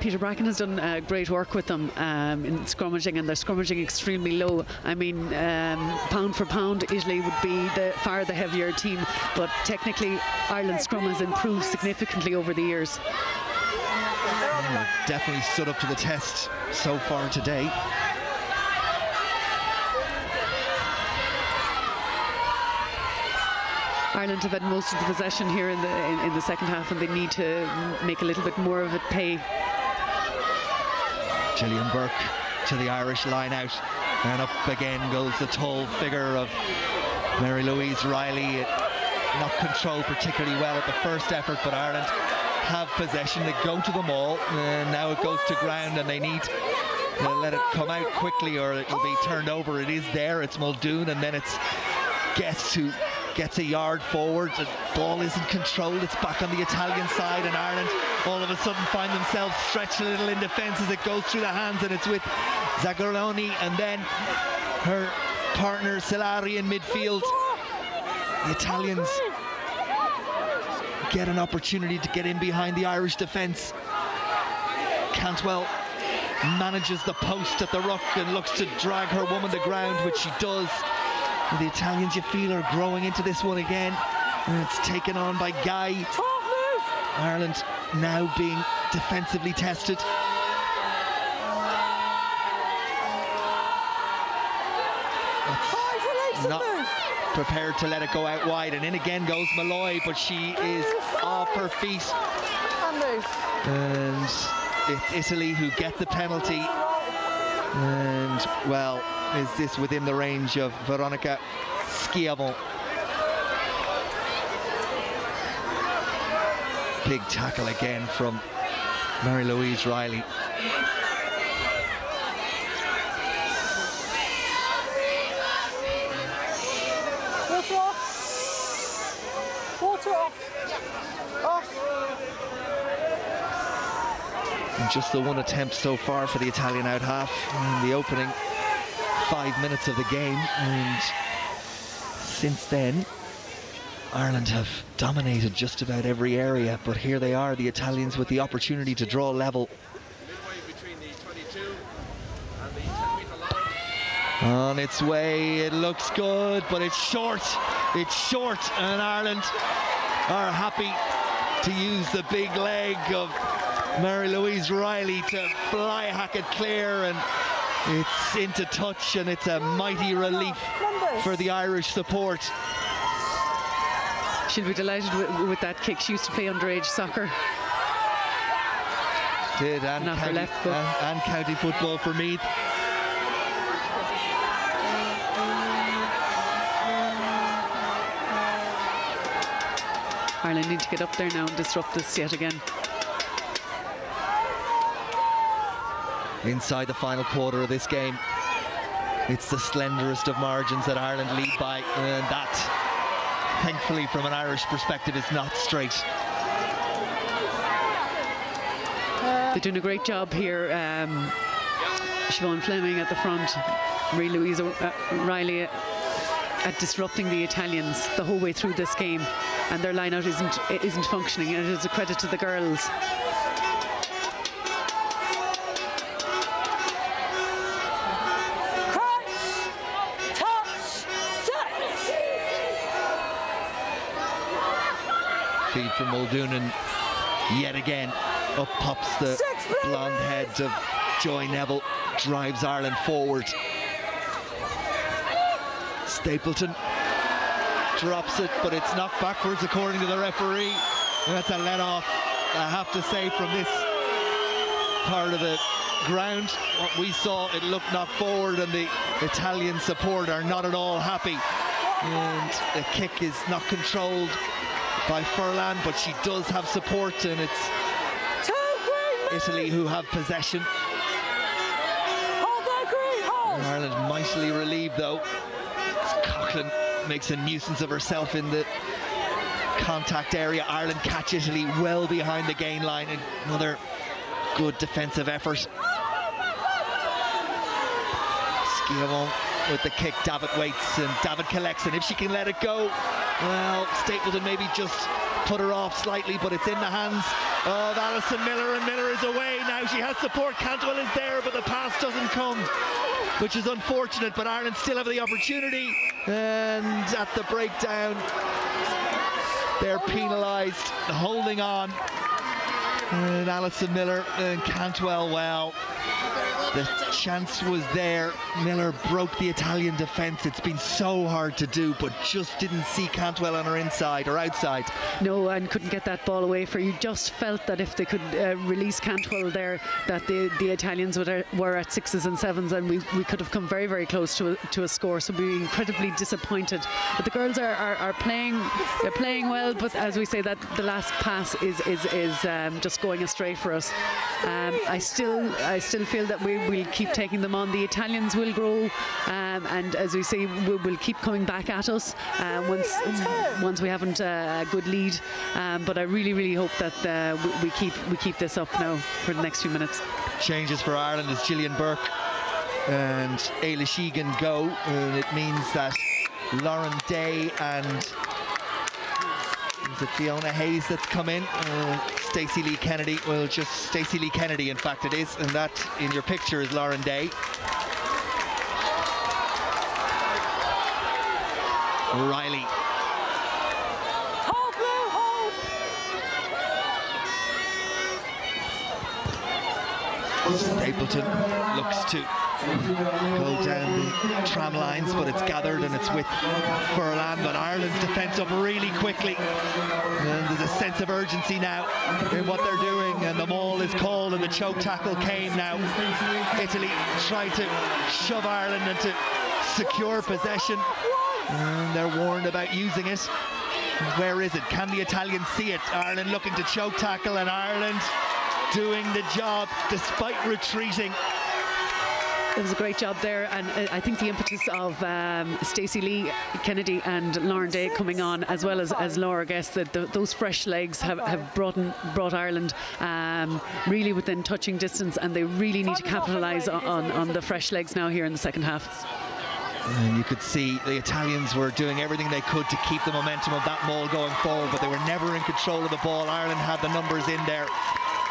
[SPEAKER 2] Peter Bracken has done great work with them in scrummaging, and they're scrummaging extremely low. I mean, pound for pound, Italy would be far the heavier team, but technically Ireland's scrum has improved significantly over the years.
[SPEAKER 1] Definitely stood up to the test so far today.
[SPEAKER 2] Ireland have had most of the possession here in the second half, and they need to make a little bit more of it pay.
[SPEAKER 1] Gillian Burke to the Irish line out, and up again goes the tall figure of Mary Louise Riley. It not controlled particularly well at the first effort, but Ireland have possession. They go to the maul, and now it goes to ground, and they need to let it come out quickly or it will be turned over. It is there, it's Muldoon, and then it's Guest who gets a yard forward. The ball isn't controlled, it's back on the Italian side, and Ireland all of a sudden find themselves stretched a little in defence as it goes through the hands, and it's with Zagaroni and then her partner Solari in midfield. The Italians get an opportunity to get in behind the Irish defence. Cantwell manages the post at the ruck and looks to drag her woman to ground, which she does. The Italians, you feel, are growing into this one again, and it's taken on by Guy. Ireland now being defensively tested. Not prepared to let it go out wide, and in again goes Malloy, but she is off her feet. And it's Italy who get the penalty. And, well, is this within the range of Veronica Schiavon? Big tackle again from Mary Louise Riley.
[SPEAKER 3] Water off. Water off. Off.
[SPEAKER 1] And just the one attempt so far for the Italian out half in the opening 5 minutes of the game, and since then Ireland have dominated just about every area, but here they are, the Italians, with the opportunity to draw level. On its way, it looks good, but it's short. It's short, and Ireland are happy to use the big leg of Mary-Louise Riley to fly hack it clear, and it's into touch, and it's a mighty relief for the Irish support.
[SPEAKER 2] She'll be delighted with that kick. She used to play underage soccer.
[SPEAKER 1] Did, and county football for Meath.
[SPEAKER 2] Ireland need to get up there now and disrupt this yet again.
[SPEAKER 1] Inside the final quarter of this game, it's the slenderest of margins that Ireland lead by, and that, thankfully from an Irish perspective, is not straight.
[SPEAKER 2] They're doing a great job here. Siobhan Fleming at the front, Mary-Louise Riley at disrupting the Italians the whole way through this game, and their line-out isn't functioning, and it is a credit to the girls.
[SPEAKER 1] Feed from Muldoon, yet again up pops the blonde head of Joy Neville, drives Ireland forward. Stapleton drops it, but it's knocked backwards according to the referee. And that's a let off, I have to say, from this part of the ground. What we saw, it looked knocked forward, and the Italian support are not at all happy. And the kick is not controlled by Furlan, but she does have support, and it's Italy who have possession. Ireland mightily relieved though. Coughlin makes a nuisance of herself in the contact area. Ireland catch Italy well behind the gain line. Another good defensive effort. Schiavone with the kick. David waits, and David collects, and if she can let it go, well, Stapleton maybe just put her off slightly, but it's in the hands of Alison Miller, and Miller is away now. She has support. Cantwell is there, but the pass doesn't come, which is unfortunate, but Ireland still have the opportunity. And at the breakdown, they're penalised, holding on. And Alison Miller and Cantwell, well, the chance was there. Miller broke the Italian defence. It's been so hard to do, but just didn't see Cantwell on her inside or outside.
[SPEAKER 2] No, and couldn't get that ball away for you. Just felt that if they could release Cantwell there, that the Italians were at 6s and 7s, and we could have come very, very close to a score. So we're incredibly disappointed. But the girls are playing. They're playing well, but as we say, that the last pass is just going astray for us. I still feel that we'll keep taking them on. The Italians will grow, and as we say, we'll keep coming back at us once we haven't a good lead. But I really, really hope that we keep this up now for the next few minutes.
[SPEAKER 1] Changes for Ireland as Gillian Burke and Ailish Egan go, and it means that Lauren Day and is it Fiona Hayes that's come in? Stacey Lee Kennedy, well, just Stacey Lee Kennedy, in fact it is, and that in your picture is Lauren Day. Riley.
[SPEAKER 3] Hold, Blue, hold!
[SPEAKER 1] Stapleton looks to go down the tram lines, but it's gathered and it's with Furlan. But Ireland's defence up really quickly, and there's a sense of urgency now in what they're doing, and the maul is called and the choke tackle came now. Italy tried to shove Ireland and to secure possession, and they're warned about using it. Where is it? Can the Italians see it? Ireland looking to choke tackle, and Ireland doing the job despite retreating.
[SPEAKER 2] It was a great job there, and I think the impetus of Stacey Lee Kennedy and Lauren Day coming on, as well as Laura Guest, those fresh legs have brought Ireland really within touching distance, and they really need to capitalise on the fresh legs now here in the second half.
[SPEAKER 1] And you could see the Italians were doing everything they could to keep the momentum of that maul going forward, but they were never in control of the ball. Ireland had the numbers in there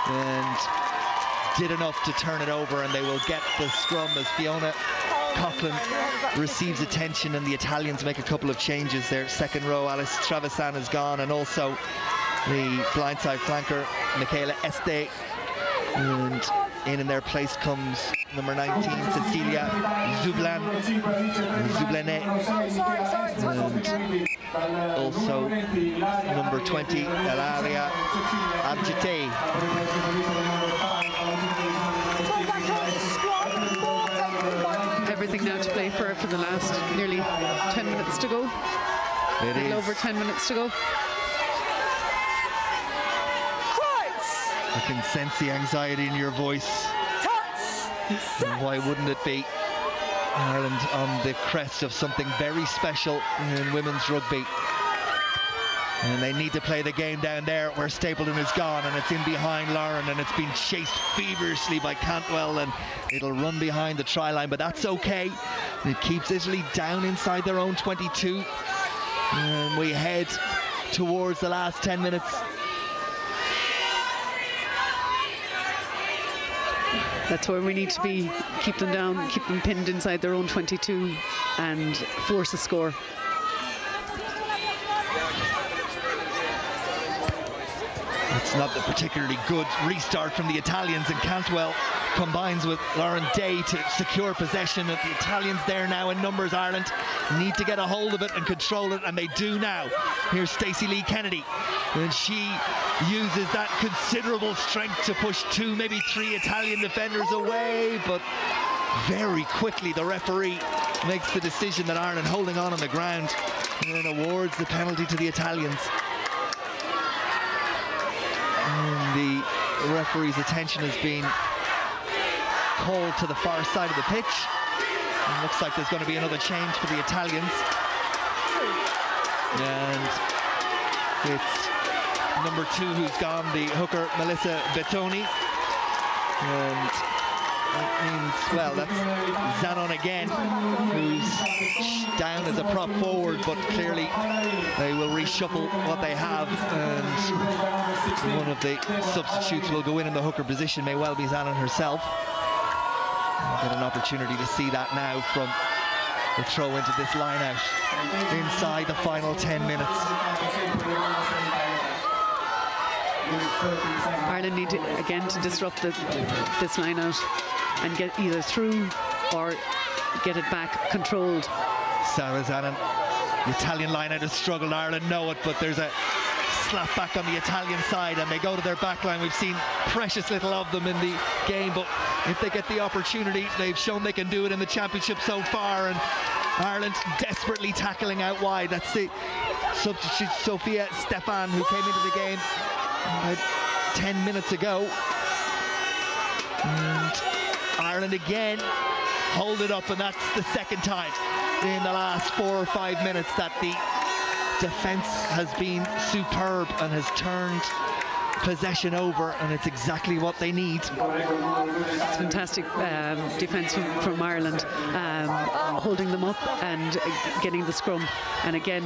[SPEAKER 1] and did enough to turn it over, and they will get the scrum as Fiona Coughlin receives attention, and the Italians make a couple of changes. Their second row, Alice Travisan, is gone, and also the blindside flanker, Michaela Este, and in their place comes number 19, Cecilia Zublanet, and also number 20, Elaria Abjite.
[SPEAKER 2] Everything now to play for the last nearly 10 minutes to go.
[SPEAKER 1] It is
[SPEAKER 2] over 10 minutes to go.
[SPEAKER 1] I can sense the anxiety in your voice. And why wouldn't it be? Ireland on the crest of something very special in women's rugby. And they need to play the game down there where Stapleton is gone, and it's in behind Lauren, and it's been chased feverishly by Cantwell, and it'll run behind the try line, but that's okay. It keeps Italy down inside their own 22, and we head towards the last 10 minutes.
[SPEAKER 2] That's where we need to be. Keep them down, keep them pinned inside their own 22 and force a score.
[SPEAKER 1] It's not a particularly good restart from the Italians, and Cantwell combines with Lauren Day to secure possession. The Italians there now in numbers. Ireland need to get a hold of it and control it, and they do now. Here's Stacey Lee Kennedy, and she uses that considerable strength to push 2, maybe 3 Italian defenders away, but very quickly the referee makes the decision that Ireland holding on the ground, and then awards the penalty to the Italians. And the referee's attention has been called to the far side of the pitch. And looks like there's going to be another change for the Italians. And it's number 2 who's gone, the hooker Melissa Bettoni. And that means, well, that's Zanon again, who's down as a prop forward, but clearly they will reshuffle what they have, and one of the substitutes will go in the hooker position, may well be Zanon herself. We'll get an opportunity to see that now from the throw into this line out inside the final 10 minutes.
[SPEAKER 2] Ireland need to, again, to disrupt this line out and get either through or get it back controlled.
[SPEAKER 1] Sarah Zanon, the Italian line out has struggled. Ireland know it, but there's a slap back on the Italian side, and they go to their back line. We've seen precious little of them in the game, but if they get the opportunity, they've shown they can do it in the championship so far. And Ireland desperately tackling out wide. That's the substitute Sophia Stefan, who came into the game about 10 minutes ago. And Ireland again hold it up, and that's the second time in the last 4 or 5 minutes that the defense has been superb and has turned possession over, and it's exactly what they need.
[SPEAKER 2] It's fantastic defence from Ireland, holding them up and getting the scrum. And again,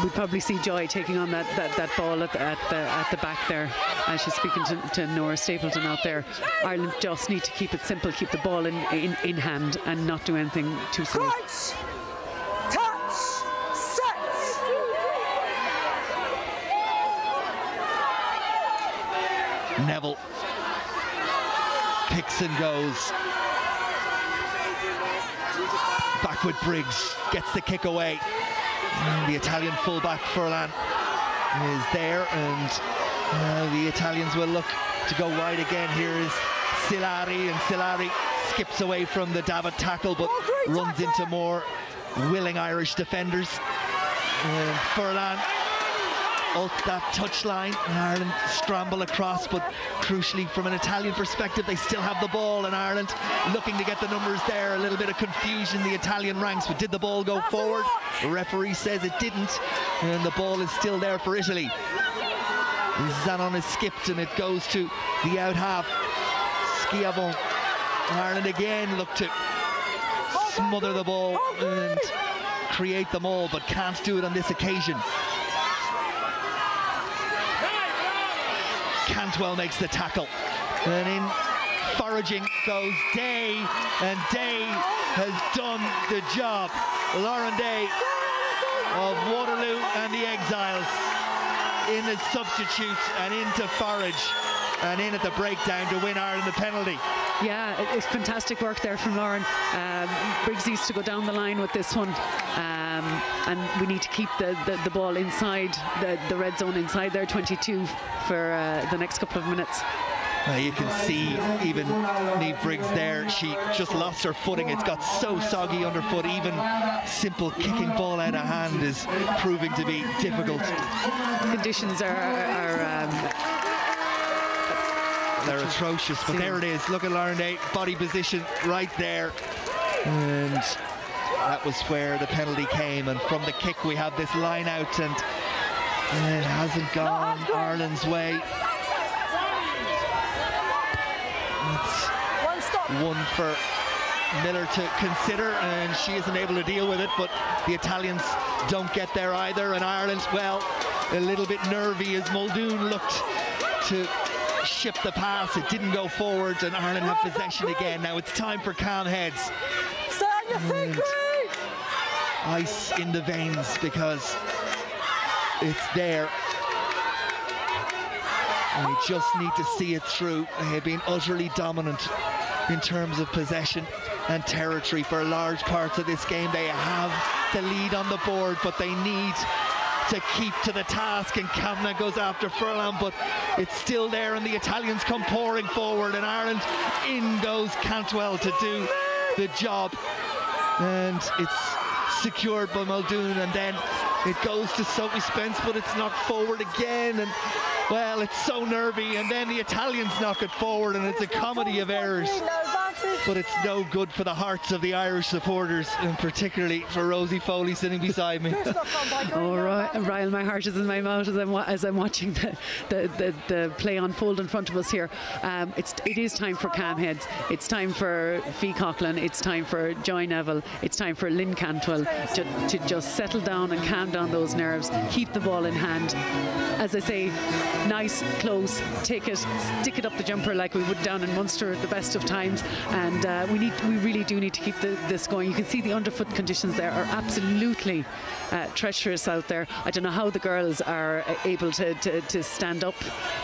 [SPEAKER 2] we'd probably see Joy taking on that ball at the back there, as she's speaking to Nora Stapleton out there. Ireland just need to keep it simple, keep the ball in hand, and not do anything too silly.
[SPEAKER 3] Touch, set.
[SPEAKER 1] Neville picks and goes. Back with Briggs, gets the kick away. The Italian fullback Furlan is there, and the Italians will look to go wide again. Here is Silari, and Silari skips away from the David tackle, but runs into more willing Irish defenders. And Furlan that touchline, and Ireland scramble across, but crucially from an Italian perspective they still have the ball, and Ireland looking to get the numbers there. A little bit of confusion in the Italian ranks, but did the ball go forward? The referee says it didn't, and the ball is still there for Italy. Zanon is skipped and it goes to the out half. Schiavon. Ireland again look to smother the ball and create the maul, but can't do it on this occasion. Cantwell makes the tackle, and in foraging goes Day, and Day has done the job. Lauren Day of Waterloo and the Exiles in as substitute and into forage and in at the breakdown to win Ireland the penalty.
[SPEAKER 2] Yeah, it's fantastic work there from Lauren. Briggs needs to go down the line with this one, and we need to keep the ball inside the red zone, inside their 22 for the next couple of minutes.
[SPEAKER 1] You can see even Niamh Briggs there, she just lost her footing. It's got so soggy underfoot. Even simple kicking ball out of hand is proving to be difficult.
[SPEAKER 2] Conditions
[SPEAKER 1] they're atrocious, but there it is. Look at Lauren Day, body position right there, and that was where the penalty came. And from the kick we have this line out, and it hasn't gone Ireland's way. It's one for Miller to consider, and she isn't able to deal with it, but the Italians don't get there either, and Ireland, well, a little bit nervy as Muldoon looked to ship the pass. It didn't go forward, and Ireland have possession again. Now it's time for calm heads.
[SPEAKER 3] Stay on your feet, Greg!
[SPEAKER 1] Ice in the veins, because it's there. And we just need to see it through. They have been utterly dominant in terms of possession and territory for large parts of this game. They have the lead on the board, but they need to keep to the task, and Kavanagh goes after Furlan, but it's still there, and the Italians come pouring forward, and Ireland, in goes Cantwell to do the job, and it's secured by Muldoon, and then it goes to Sophie Spence, but it's knocked forward again, and well, it's so nervy, and then the Italians knock it forward, and it's a comedy of errors. But it's no good for the hearts of the Irish supporters, and particularly for Rosie Foley sitting beside me.
[SPEAKER 2] Oh, Ryle, my heart is in my mouth as I'm watching the play unfold in front of us here. It is time for calm heads. It's time for Fee Coughlin. It's time for Joy Neville. It's time for Lynn Cantwell to just settle down and calm down those nerves. Keep the ball in hand. As I say, nice, close, take it, stick it up the jumper like we would down in Munster at the best of times. And we really do need to keep this going. You can see the underfoot conditions there are absolutely treacherous out there. I don't know how the girls are able to stand up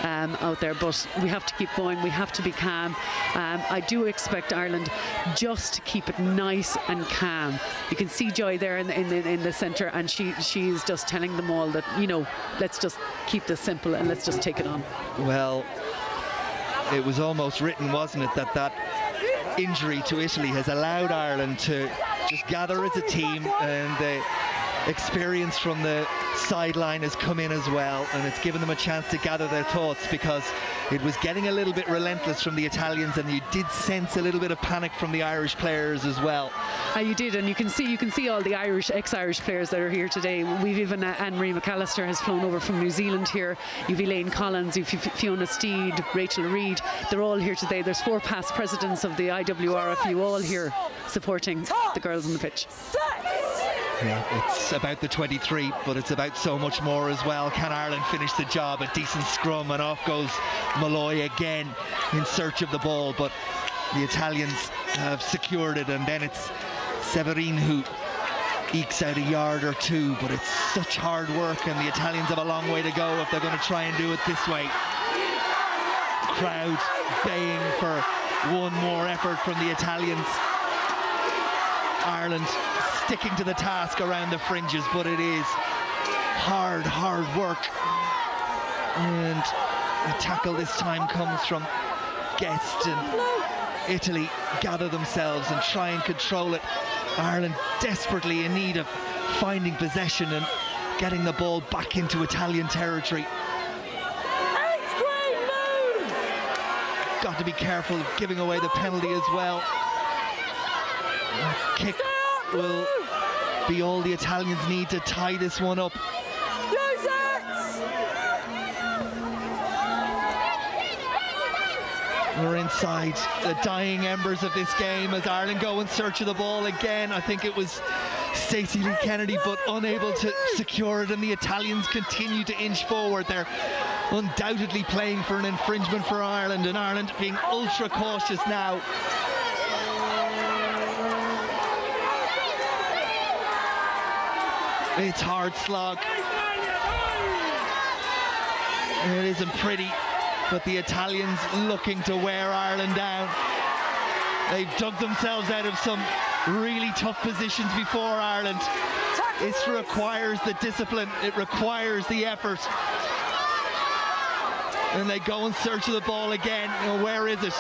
[SPEAKER 2] out there, but we have to keep going. We have to be calm. I do expect Ireland just to keep it nice and calm. You can see Joy there in the centre, and she is just telling them all that, you know, let's just keep this simple and let's just take it on.
[SPEAKER 1] Well, it was almost written, wasn't it, that injury to Italy has allowed Ireland to just gather as a team, and the experience from the sideline has come in as well, and it's given them a chance to gather their thoughts, because it was getting a little bit relentless from the Italians, and you did sense a little bit of panic from the Irish players as well.
[SPEAKER 2] You did, and you can see all the ex-Irish players that are here today. We've even Anne-Marie McAllister has flown over from New Zealand here. You've Elaine Collins, you've Fiona Steed, Rachel Reid. They're all here today. There's 4 past presidents of the IWRFU all here supporting the girls on the pitch.
[SPEAKER 1] Yeah, it's about the 23, but it's about so much more as well. Can Ireland finish the job? A decent scrum, and off goes Malloy again in search of the ball, but the Italians have secured it, and then it's Severin who ekes out a yard or two, but it's such hard work, and the Italians have a long way to go if they're going to try and do it this way. Crowd baying for one more effort from the Italians. Ireland sticking to the task around the fringes, but it is hard work. And the tackle this time comes from Guest, and Italy gather themselves and try and control it. Ireland desperately in need of finding possession, and getting the ball back into Italian territory. Got to be careful of giving away the penalty as well. Kick will be all the Italians need to tie this one up. We're inside the dying embers of this game as Ireland go in search of the ball again. I think it was Stacey Lee Kennedy, but unable to secure it, and the Italians continue to inch forward. They're undoubtedly playing for an infringement for Ireland, and Ireland being ultra cautious now. It's hard slog. It isn't pretty, but the Italians looking to wear Ireland down. They've dug themselves out of some really tough positions before Ireland. This requires the discipline, it requires the effort. And they go in search of the ball again. You know, where is it?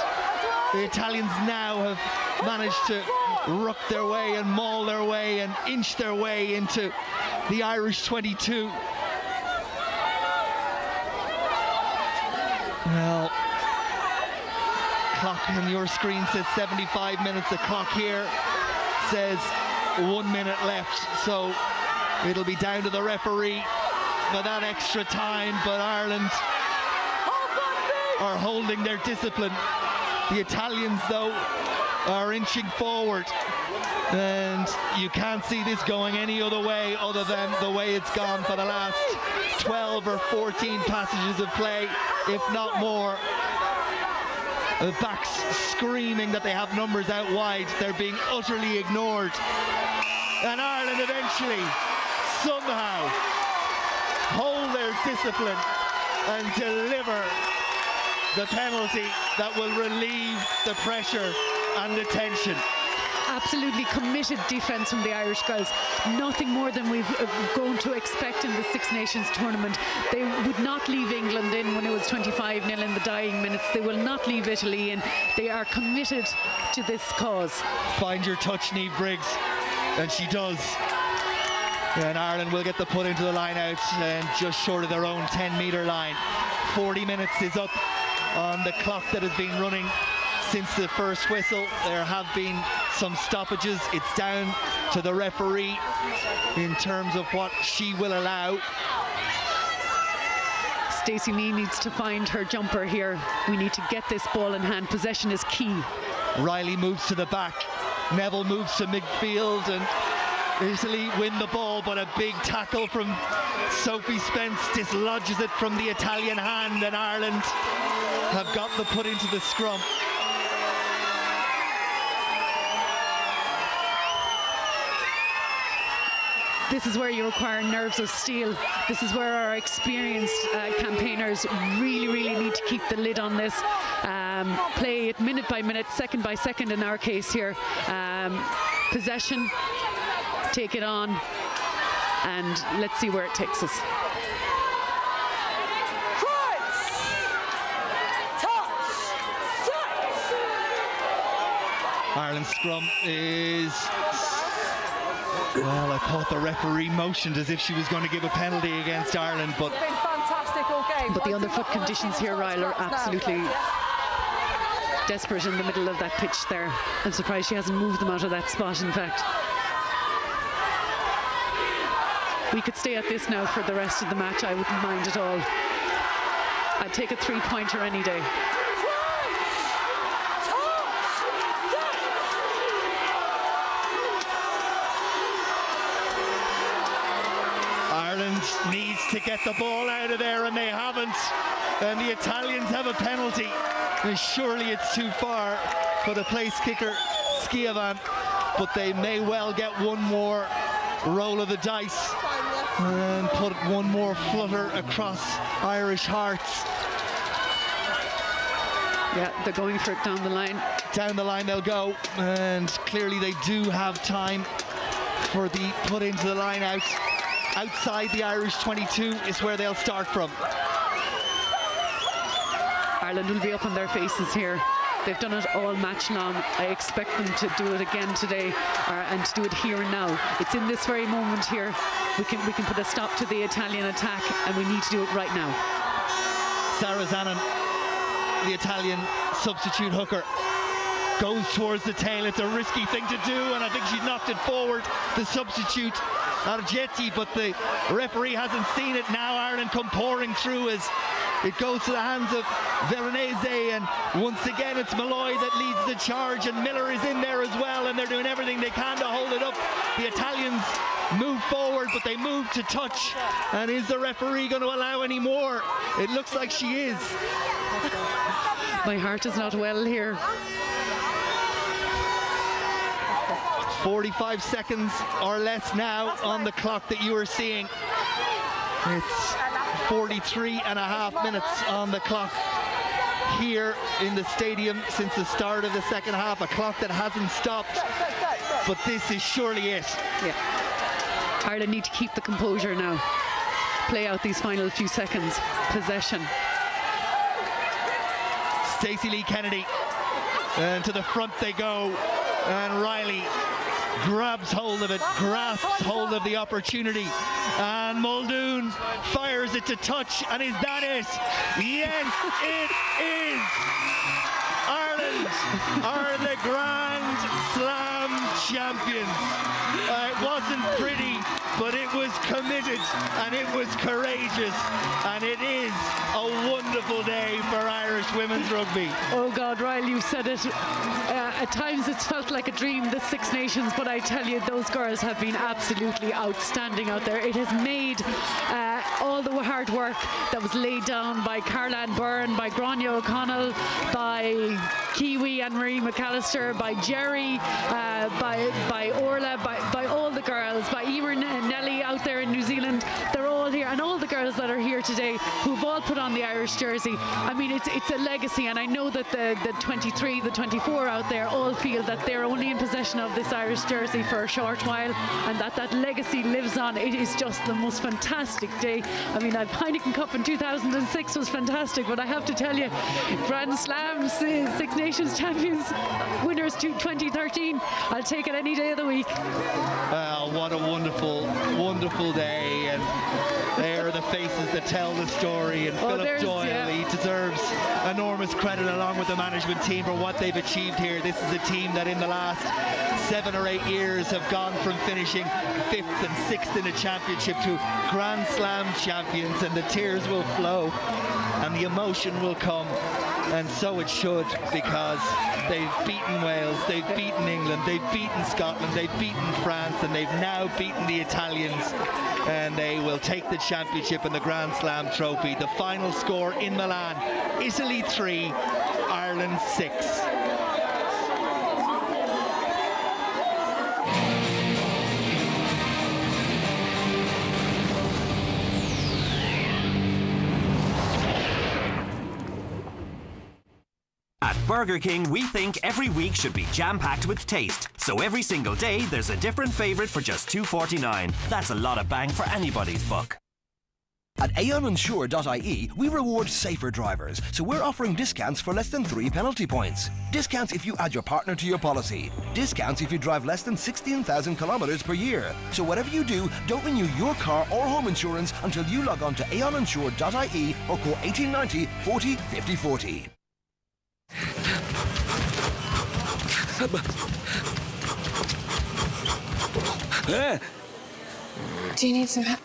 [SPEAKER 1] The Italians now have managed to ruck their way and maul their way and inch their way into the Irish 22. Well, clock on your screen says 75 minutes. The clock here says 1 minute left, so it'll be down to the referee for that extra time. But Ireland are holding their discipline. The Italians, though, are inching forward, and you can't see this going any other way other than the way it's gone for the last 12 or 14 passages of play, if not more. The backs screaming that they have numbers out wide. They're being utterly ignored. And Ireland eventually, somehow, hold their discipline and deliver the penalty that will relieve the pressure and the tension.
[SPEAKER 2] Absolutely committed defence from the Irish girls. Nothing more than we've grown to expect in the Six Nations tournament. They would not leave England in when it was 25-0 in the dying minutes. They will not leave Italy in. They are committed to this cause. Find your touch, Niamh Briggs, and she does. And Ireland will get the put into the line out and just short of their own 10-metre line. 40 minutes is up on the clock that has been running since the first whistle. There have been some stoppages. It's down to the referee in terms of what she will allow. Stacey Lee needs to find her jumper here. We need to get this ball in hand. Possession is key. Riley moves to the back. Neville moves to midfield, and Italy win the ball, but a big tackle from Sophie Spence dislodges it from the Italian hand, and Ireland have got the put into the scrum. This is where you require nerves of steel. This is where our experienced campaigners really need to keep the lid on this. Play it minute by minute, second by second in our case here. Possession, take it on, and let's see where it takes us. Ireland's scrum is... Well, I thought the referee motioned as if she was going to give a penalty against Ireland, but
[SPEAKER 3] it's been fantastic all game.
[SPEAKER 2] But the underfoot conditions here, Ryle, are absolutely desperate in the middle of that pitch there. I'm surprised she hasn't moved them out of that spot, in fact. We could stay at this now for the rest of the match. I wouldn't mind at all. I'd take a three-pointer any day.
[SPEAKER 1] Ireland needs to get the ball out of there, and they haven't. And the Italians have a penalty. And surely it's too far for the place kicker, Schiavan, but they may well get one more roll of the dice and put one more flutter across Irish hearts.
[SPEAKER 2] Yeah, they're going for it down the line.
[SPEAKER 1] Down the line they'll go, and clearly they do have time for the put into the line out. Outside the Irish 22 is where they'll start from.
[SPEAKER 2] Ireland will be up on their faces here. They've done it all match long. I expect them to do it again today, and to do it here and now. It's in this very moment here. We can put a stop to the Italian attack, and we need to do it right now.
[SPEAKER 1] Sarah Zanin, the Italian substitute hooker, goes towards the tail. It's a risky thing to do, and I think she's knocked it forward, the substitute Argetti, but the referee hasn't seen it. Now Ireland come pouring through as it goes to the hands of Veronese, and once again it's Malloy that leads the charge, and Miller is in there as well, and they're doing everything they can to hold it up. The Italians move forward, but they move to touch, and is the referee going to allow any more? It looks like she is.
[SPEAKER 2] My heart is not well here.
[SPEAKER 1] 45 seconds or less now on the clock that you are seeing. It's 43 and a half minutes on the clock here in the stadium since the start of the second half, a clock that hasn't stopped, but this is surely it.
[SPEAKER 2] Yeah. Ireland need to keep the composure now, play out these final few seconds. Possession.
[SPEAKER 1] Stacey Lee Kennedy, and to the front they go, and Riley grabs hold of it, grasps hold of the opportunity, and Muldoon fires it to touch, and is that it? Yes, it is! Ireland are the Grand Slam champions. It wasn't pretty, but it was committed, and it was courageous, and it is a wonderful day for Irish women's rugby.
[SPEAKER 2] Oh God, Riley, you said it. At times it's felt like a dream, the Six Nations, but I tell you, those girls have been absolutely outstanding out there. It has made all the hard work that was laid down by Caroline Byrne, by Grania O'Connell, by Kiwi and Marie McAllister, by Jerry, by Orla, by all the girls, by Emer and Nelly out there in New Zealand. They're all here, and all the girls that are here today who've all put on the Irish jersey. I mean, it's a legacy, and I know that the 23, the 24 out there all feel that they're only in possession of this Irish jersey for a short while, and that legacy lives on. It is just the most fantastic day. I mean, Heineken Cup in 2006 was fantastic, but I have to tell you, Grand Slams, Six Nations champions, winners to 2013, I'll take it any day of the week.
[SPEAKER 1] What a wonderful, wonderful day, and there are the faces that tell the story, and Philip Doyle, he deserves enormous credit along with the management team for what they've achieved here. This is a team that in the last 7 or 8 years have gone from finishing 5th and 6th in the championship to Grand Slam champions, and the tears will flow and the emotion will come, and so it should, because they've beaten Wales, they've beaten England, they've beaten Scotland, they've beaten France, and they've now beaten the Italians, and they will take the championship and the Grand Slam trophy. The final score in Milan: Italy 3, Ireland 6.
[SPEAKER 19] At Burger King, we think every week should be jam-packed with taste. So every single day, there's a different favourite for just $2.49. That's a lot of bang for anybody's buck.
[SPEAKER 10] At aoninsure.ie, we reward safer drivers, so we're offering discounts for less than 3 penalty points. Discounts if you add your partner to your policy. Discounts if you drive less than 16,000 kilometres per year. So whatever you do, don't renew your car or home insurance until you log on to aoninsure.ie or call 1890 40 50 40.
[SPEAKER 20] Do you need some help?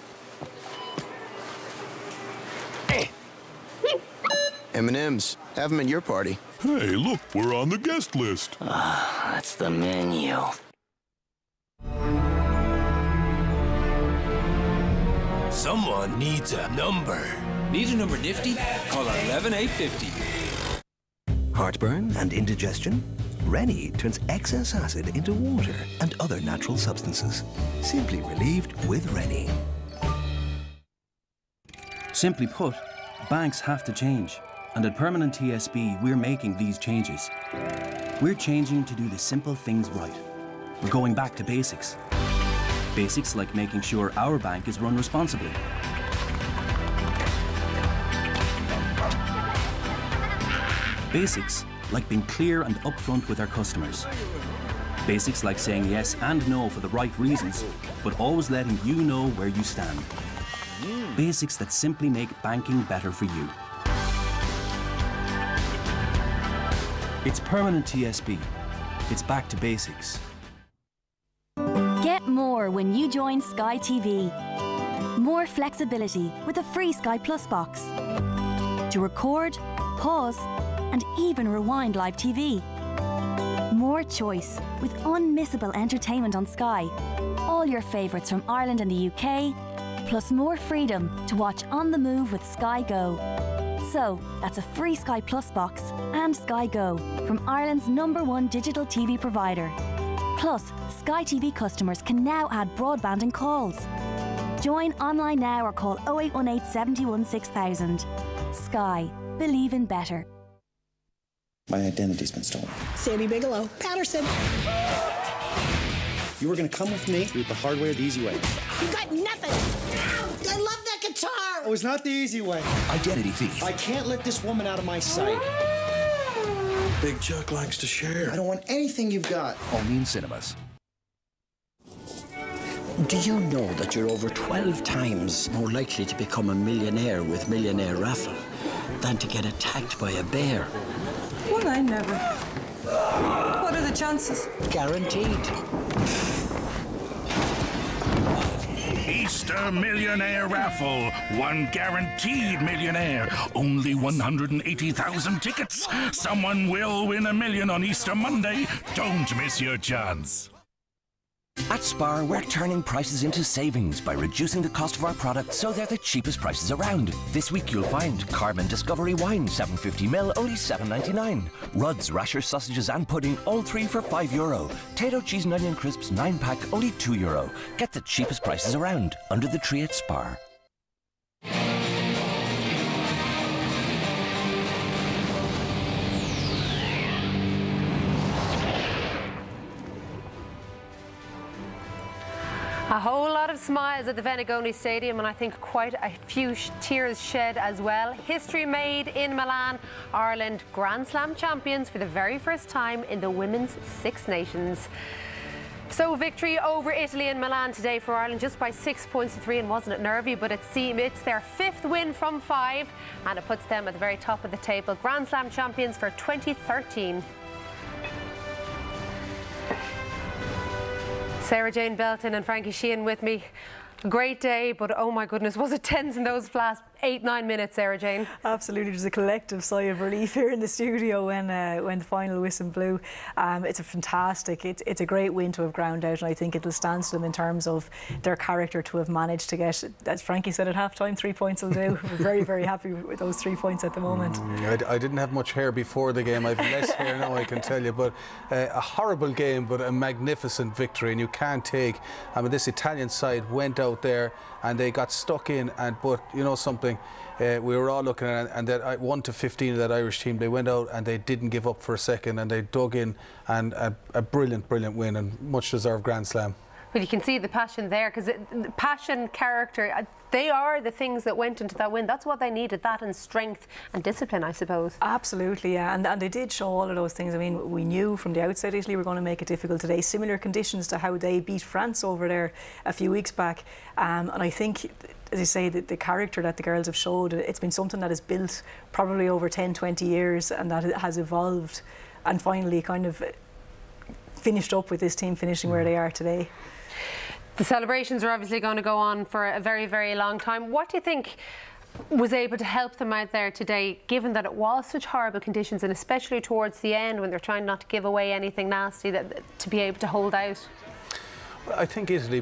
[SPEAKER 21] M&M's. Have them at your party.
[SPEAKER 22] Hey, look, we're on the guest list.
[SPEAKER 21] That's the menu.
[SPEAKER 23] Someone needs a number. Need a number nifty? Call 11850.
[SPEAKER 24] Heartburn and indigestion? Rennie turns excess acid into water and other natural substances. Simply relieved with Rennie.
[SPEAKER 25] Simply put, banks have to change. And at Permanent TSB, we're making these changes. We're changing to do the simple things right. We're going back to basics. Basics like making sure our bank is run responsibly. Basics like being clear and upfront with our customers. Basics like saying yes and no for the right reasons, but always letting you know where you stand. Basics that simply make banking better for you. It's permanent TSB. It's back to basics.
[SPEAKER 4] Get more when you join Sky TV. More flexibility with a free Sky Plus box. To record, pause, and even rewind live TV. More choice with unmissable entertainment on Sky. All your favourites from Ireland and the UK, plus more freedom to watch on the move with Sky Go. So, that's a free Sky Plus box and Sky Go from Ireland's #1 digital TV provider. Plus, Sky TV customers can now add broadband and calls. Join online now or call 0818 71 6000. Sky. Believe in better.
[SPEAKER 5] My identity's been stolen.
[SPEAKER 6] Sandy Bigelow, Patterson.
[SPEAKER 5] You were going to come with me, do it the hard way or the easy way.
[SPEAKER 6] You got nothing. I love that guitar.
[SPEAKER 5] Oh, it's not the easy way.
[SPEAKER 24] Identity thief.
[SPEAKER 5] I can't let this woman out of my sight.
[SPEAKER 24] Big Chuck likes to share.
[SPEAKER 5] I don't want anything you've got.
[SPEAKER 24] Only in cinemas.
[SPEAKER 9] Do you know that you're over 12 times more likely to become a millionaire with Millionaire Raffle than to get attacked by a bear?
[SPEAKER 20] Well, I never. What are the chances?
[SPEAKER 9] Guaranteed.
[SPEAKER 8] Easter Millionaire Raffle. One guaranteed millionaire. Only 180,000 tickets. Someone will win $1 million on Easter Monday. Don't miss your chance.
[SPEAKER 10] At Spar, we're turning prices into savings by reducing the cost of our products so they're the cheapest prices around. This week you'll find Carmen Discovery Wine 750ml, only $7.99. Rudd's Rasher Sausages and Pudding, all 3 for €5. Tato Cheese and Onion Crisps 9-pack, only €2. Get the cheapest prices around under the tree at Spar.
[SPEAKER 11] A whole lot of smiles at the Venegoni Stadium, and I think quite a few tears shed as well. History made in Milan. Ireland Grand Slam champions for the very first time in the Women's Six Nations. So victory over Italy in Milan today for Ireland, just by 6 points to 3, and wasn't it nervy? But it's their 5th win from 5, and it puts them at the very top of the table. Grand Slam champions for 2013. Sarah-Jane Belton and Frankie Sheehan with me. A great day, but oh my goodness, was it tense in those last 8-9 minutes, Sarah-Jane?
[SPEAKER 7] Absolutely, there's a collective sigh of relief here in the studio when the final whistle blew. It's a fantastic, it's a great win to have ground out, and I think it'll stand to them in terms of their character to have managed to get, as Frankie said at half-time, 3 points will do. We're very, very happy with those 3 points at the moment.
[SPEAKER 12] I didn't have much hair before the game. I've less hair now, I can tell you, but a horrible game, but a magnificent victory, and you can't take, I mean, this Italian side went out there and they got stuck in, but you know something, we were all looking at it, and that 1 to 15 of that Irish team, they went out and they didn't give up for a second, and they dug in, and a brilliant win, and much deserved Grand Slam.
[SPEAKER 11] Well, you can see the passion there, because passion, character, they are the things that went into that win. That's what they needed, that and strength and discipline, I suppose.
[SPEAKER 7] Absolutely, yeah, and they did show all of those things. I mean, we knew from the outset Italy were going to make it difficult today. Similar conditions to how they beat France over there a few weeks back. And I think, as you say, the character that the girls have showed, it's been something that has built probably over 10, 20 years, and that it has evolved and finally kind of finished up with this team finishing where they are today.
[SPEAKER 11] The celebrations are obviously going to go on for a very, very long time. What do you think was able to help them out there today, given that it was such horrible conditions, and especially towards the end when they're trying not to give away anything nasty, to be able to hold out?
[SPEAKER 12] I think Italy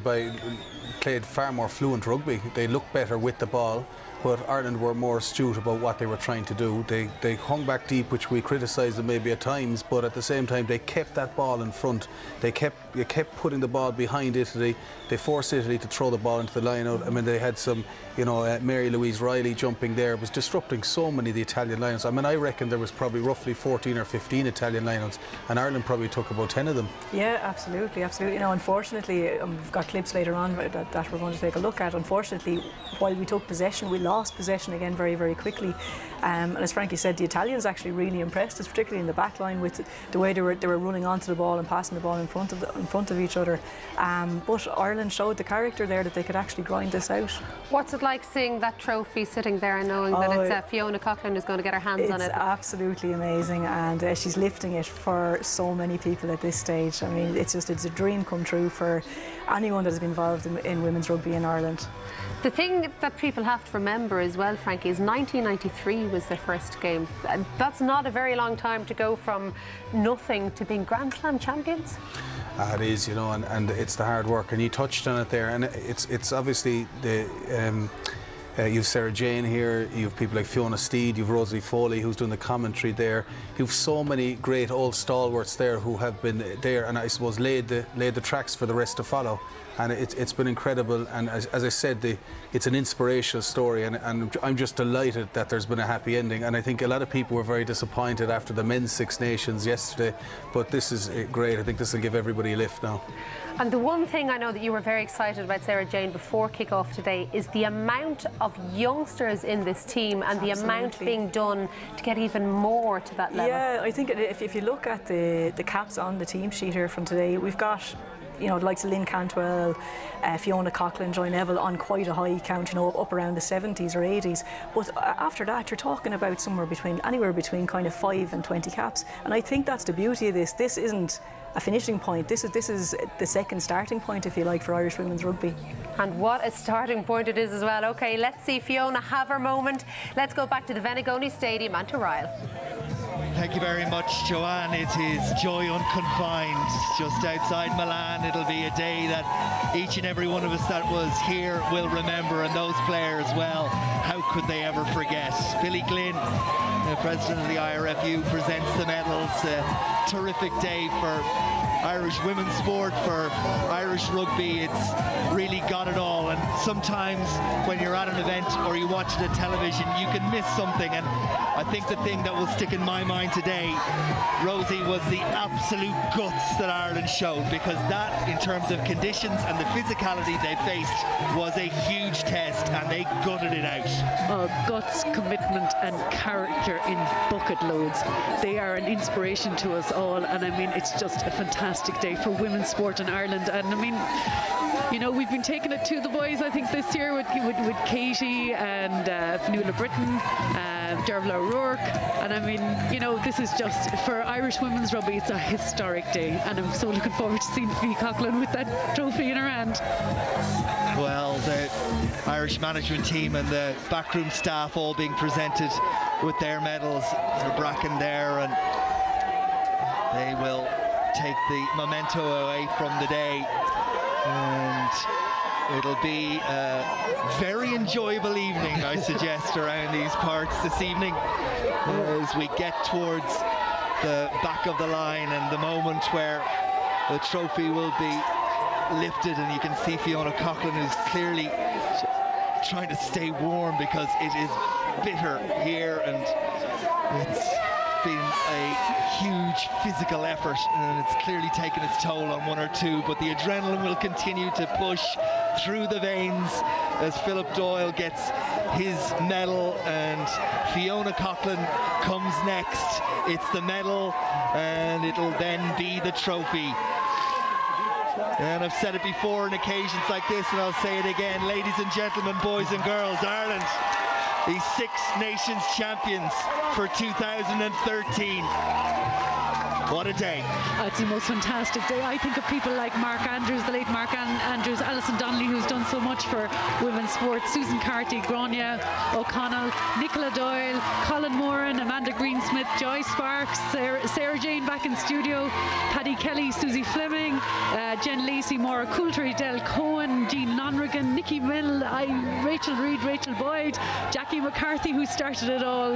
[SPEAKER 12] played far more fluent rugby. They looked better with the ball, but Ireland were more astute about what they were trying to do. They hung back deep, which we criticised them maybe at times, but at the same time they kept that ball in front. They kept putting the ball behind Italy. They forced Italy to throw the ball into the line out. I mean, they had some, you know, Mary Louise Riley jumping there. It was disrupting so many of the Italian lineouts. I mean, I reckon there was probably roughly 14 or 15 Italian lineouts, and Ireland probably took about 10 of them.
[SPEAKER 7] Yeah, absolutely. You know, unfortunately, we've got clips later on that that we're going to take a look at. Unfortunately, while we took possession, we lost possession again very, very quickly. And as Frankie said, the Italians actually really impressed us, particularly in the back line, with the way they were running onto the ball and passing the ball in front of each other. But Ireland showed the character there that they could actually grind this out.
[SPEAKER 11] What's it like seeing that trophy sitting there and knowing that it's Fiona Coughlin who's going to get her hands on it?
[SPEAKER 7] It's absolutely amazing, and she's lifting it for so many people at this stage. I mean, it's a dream come true for anyone that has been involved in women's rugby in Ireland.
[SPEAKER 11] The thing that people have to remember as well, Frankie, is 1993 was their first game. That's not a very long time to go from nothing to being Grand Slam champions.
[SPEAKER 12] It is, you know, and it's the hard work, and you touched on it there, and it's obviously the you've Sarah Jane here, you've people like Fiona Steed, you've Rosalie Foley who's doing the commentary there. You've so many great old stalwarts there who have been there, and I suppose laid the tracks for the rest to follow. And it's been incredible, and as I said, it's an inspirational story, and I'm just delighted that there's been a happy ending. And I think a lot of people were very disappointed after the men's Six Nations yesterday, but this is great. I think this will give everybody a lift now.
[SPEAKER 11] And the one thing I know that you were very excited about, Sarah Jane, before kick-off today is the amount of youngsters in this team and the amount being done to get even more to that level.
[SPEAKER 7] Yeah, I think if you look at the caps on the team sheet here from today, we've got, you know, the likes of Lynn Cantwell, Fiona Coughlin, Joy Neville on quite a high count, you know, up around the 70s or 80s. But after that, you're talking about anywhere between kind of 5 and 20 caps. And I think that's the beauty of this. This isn't a finishing point. This is the second starting point, if you like, for Irish women's rugby.
[SPEAKER 11] And what a starting point it is as well. OK, let's see Fiona have her moment. Let's go back to the Venegoni Stadium and to Ryle.
[SPEAKER 1] Thank you very much, Joanne. It is joy unconfined, just outside Milan. It'll be a day that each and every one of us that was here will remember, and those players, well, how could they ever forget? Billy Glynn, the president of the IRFU, presents the medals. A terrific day for Irish women's sport, for Irish rugby. It's really got it all, and sometimes when you're at an event or you watch it on television, you can miss something. And I think the thing that will stick in my mind today, Rosie, was the absolute guts that Ireland showed, because that, in terms of conditions and the physicality they faced, was a huge test, and they gutted it out.
[SPEAKER 2] Oh, guts, commitment and character in bucket loads. They are an inspiration to us all, and I mean, it's just a fantastic day for women's sport in Ireland. And I mean, you know, we've been taking it to the boys, I think, this year with Katie and Fionnuala Britton, Dervla O'Rourke, and I mean, you know, this is just, for Irish women's rugby, it's a historic day, and I'm so looking forward to seeing Fee Coughlin with that trophy in her hand.
[SPEAKER 1] Well, the Irish management team and the backroom staff all being presented with their medals, the bracken there, and they will take the memento away from the day. And it'll be a very enjoyable evening, I suggest, around these parts this evening, as we get towards the back of the line and the moment where the trophy will be lifted, and you can see Fiona Coughlin, who's clearly trying to stay warm because it is bitter here, and it's been a huge physical effort, and it's clearly taken its toll on one or two, but the adrenaline will continue to push through the veins as Philip Doyle gets his medal, and Fiona Coughlin comes next. It's the medal, and it'll then be the trophy. And I've said it before on occasions like this, and I'll say it again, ladies and gentlemen, boys and girls, Ireland, the Six Nations champions for 2013. What a day.
[SPEAKER 2] It's the most fantastic day. I think of people like Mark Andrews, the late Mark Andrews, Alison Donnelly, who's done so much for women's sport, Susan Carty, Grania O'Connell, Nicola Doyle, Colin Moran, Amanda Greensmith, Joy Sparks, Sarah Jane back in studio, Paddy Kelly, Susie Fleming, Jen Lacey, Maura Coultery, Del Cohen, Jean Lonrigan, Nikki Mill, Rachel Reid, Rachel Boyd, Jackie McCarthy, who started it all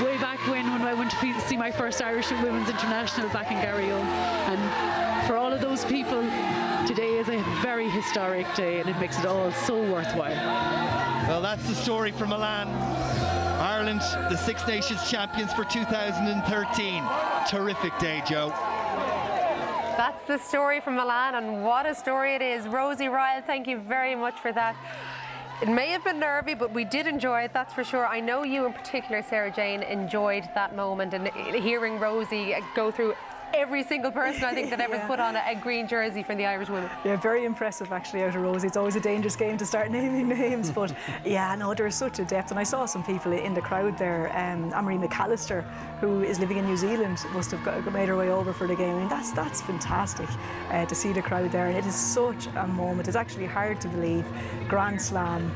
[SPEAKER 2] way back when I went to see my first Irish Women's International back in Garryowen. And for all of those people, today is a very historic day, and it makes it all so worthwhile.
[SPEAKER 1] Well, that's the story from Milan. Ireland, the Six Nations champions for 2013. Terrific day, Joe.
[SPEAKER 11] That's the story from Milan, and what a story it is. Rosie Ryle, thank you very much for that. It may have been nervy, but we did enjoy it, that's for sure. I know you in particular, Sarah Jane, enjoyed that moment, and hearing Rosie go through every single person I think that ever's put on a green jersey from the Irish women.
[SPEAKER 7] Yeah, very impressive actually out of Rosie. It's always a dangerous game to start naming names, but yeah, no, there's such a depth. And I saw some people in the crowd there. Anne-Marie McAllister, who is living in New Zealand, must have made her way over for the game. I mean, that's fantastic to see the crowd there, and it is such a moment. It's actually hard to believe. Grand Slam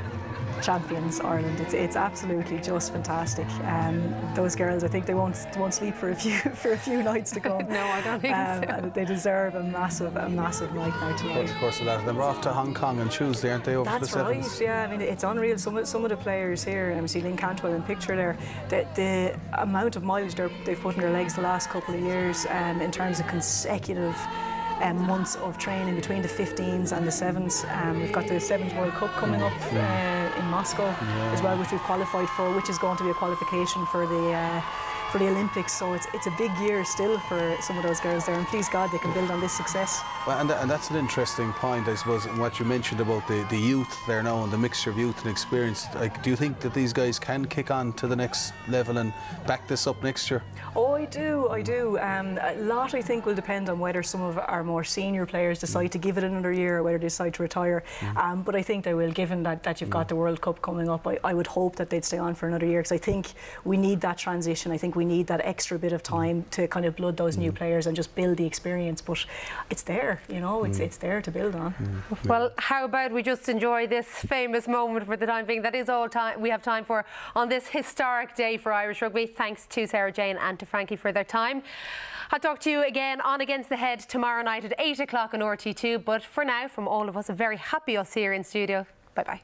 [SPEAKER 7] champions Ireland. It's absolutely just fantastic. Those girls, I think they won't sleep for a few nights to come.
[SPEAKER 11] No, I don't think so.
[SPEAKER 7] They deserve a massive night now tonight.
[SPEAKER 12] Of course, a lot of them are off to Hong Kong on Tuesday, aren't they? Over
[SPEAKER 7] That's
[SPEAKER 12] the
[SPEAKER 7] right.
[SPEAKER 12] sevens.
[SPEAKER 7] Yeah, I mean it's unreal. Some of the players here, see Lynn Cantwell in picture there. The amount of mileage they've put in their legs the last couple of years, in terms of consecutive months of training between the 15s and the 7s. We've got the 7th World Cup coming up in Moscow as well, which we've qualified for, which is going to be a qualification for the Olympics. So it's a big year still for some of those girls there, and please God they can build on this success.
[SPEAKER 12] Well, and that's an interesting point, I suppose, and what you mentioned about the youth there now and the mixture of youth and experience. Like, do you think that these guys can kick on to the next level and back this up next year?
[SPEAKER 7] Oh, I do. A lot, I think, will depend on whether some of our more senior players decide to give it another year or whether they decide to retire. But I think they will, given that you've got the World Cup coming up. I would hope that they'd stay on for another year, because I think we need that transition. I think we need that extra bit of time to kind of blood those new players and just build the experience. But it's there, you know, it's there to build on.
[SPEAKER 11] Well, how about we just enjoy this famous moment for the time being? That is all time we have time for on this historic day for Irish rugby. Thanks to Sarah Jane and to Frankie for their time. I'll talk to you again on Against the Head tomorrow night at 8 o'clock on RT2. But for now, from all of us, a very happy us here in studio. Bye-bye.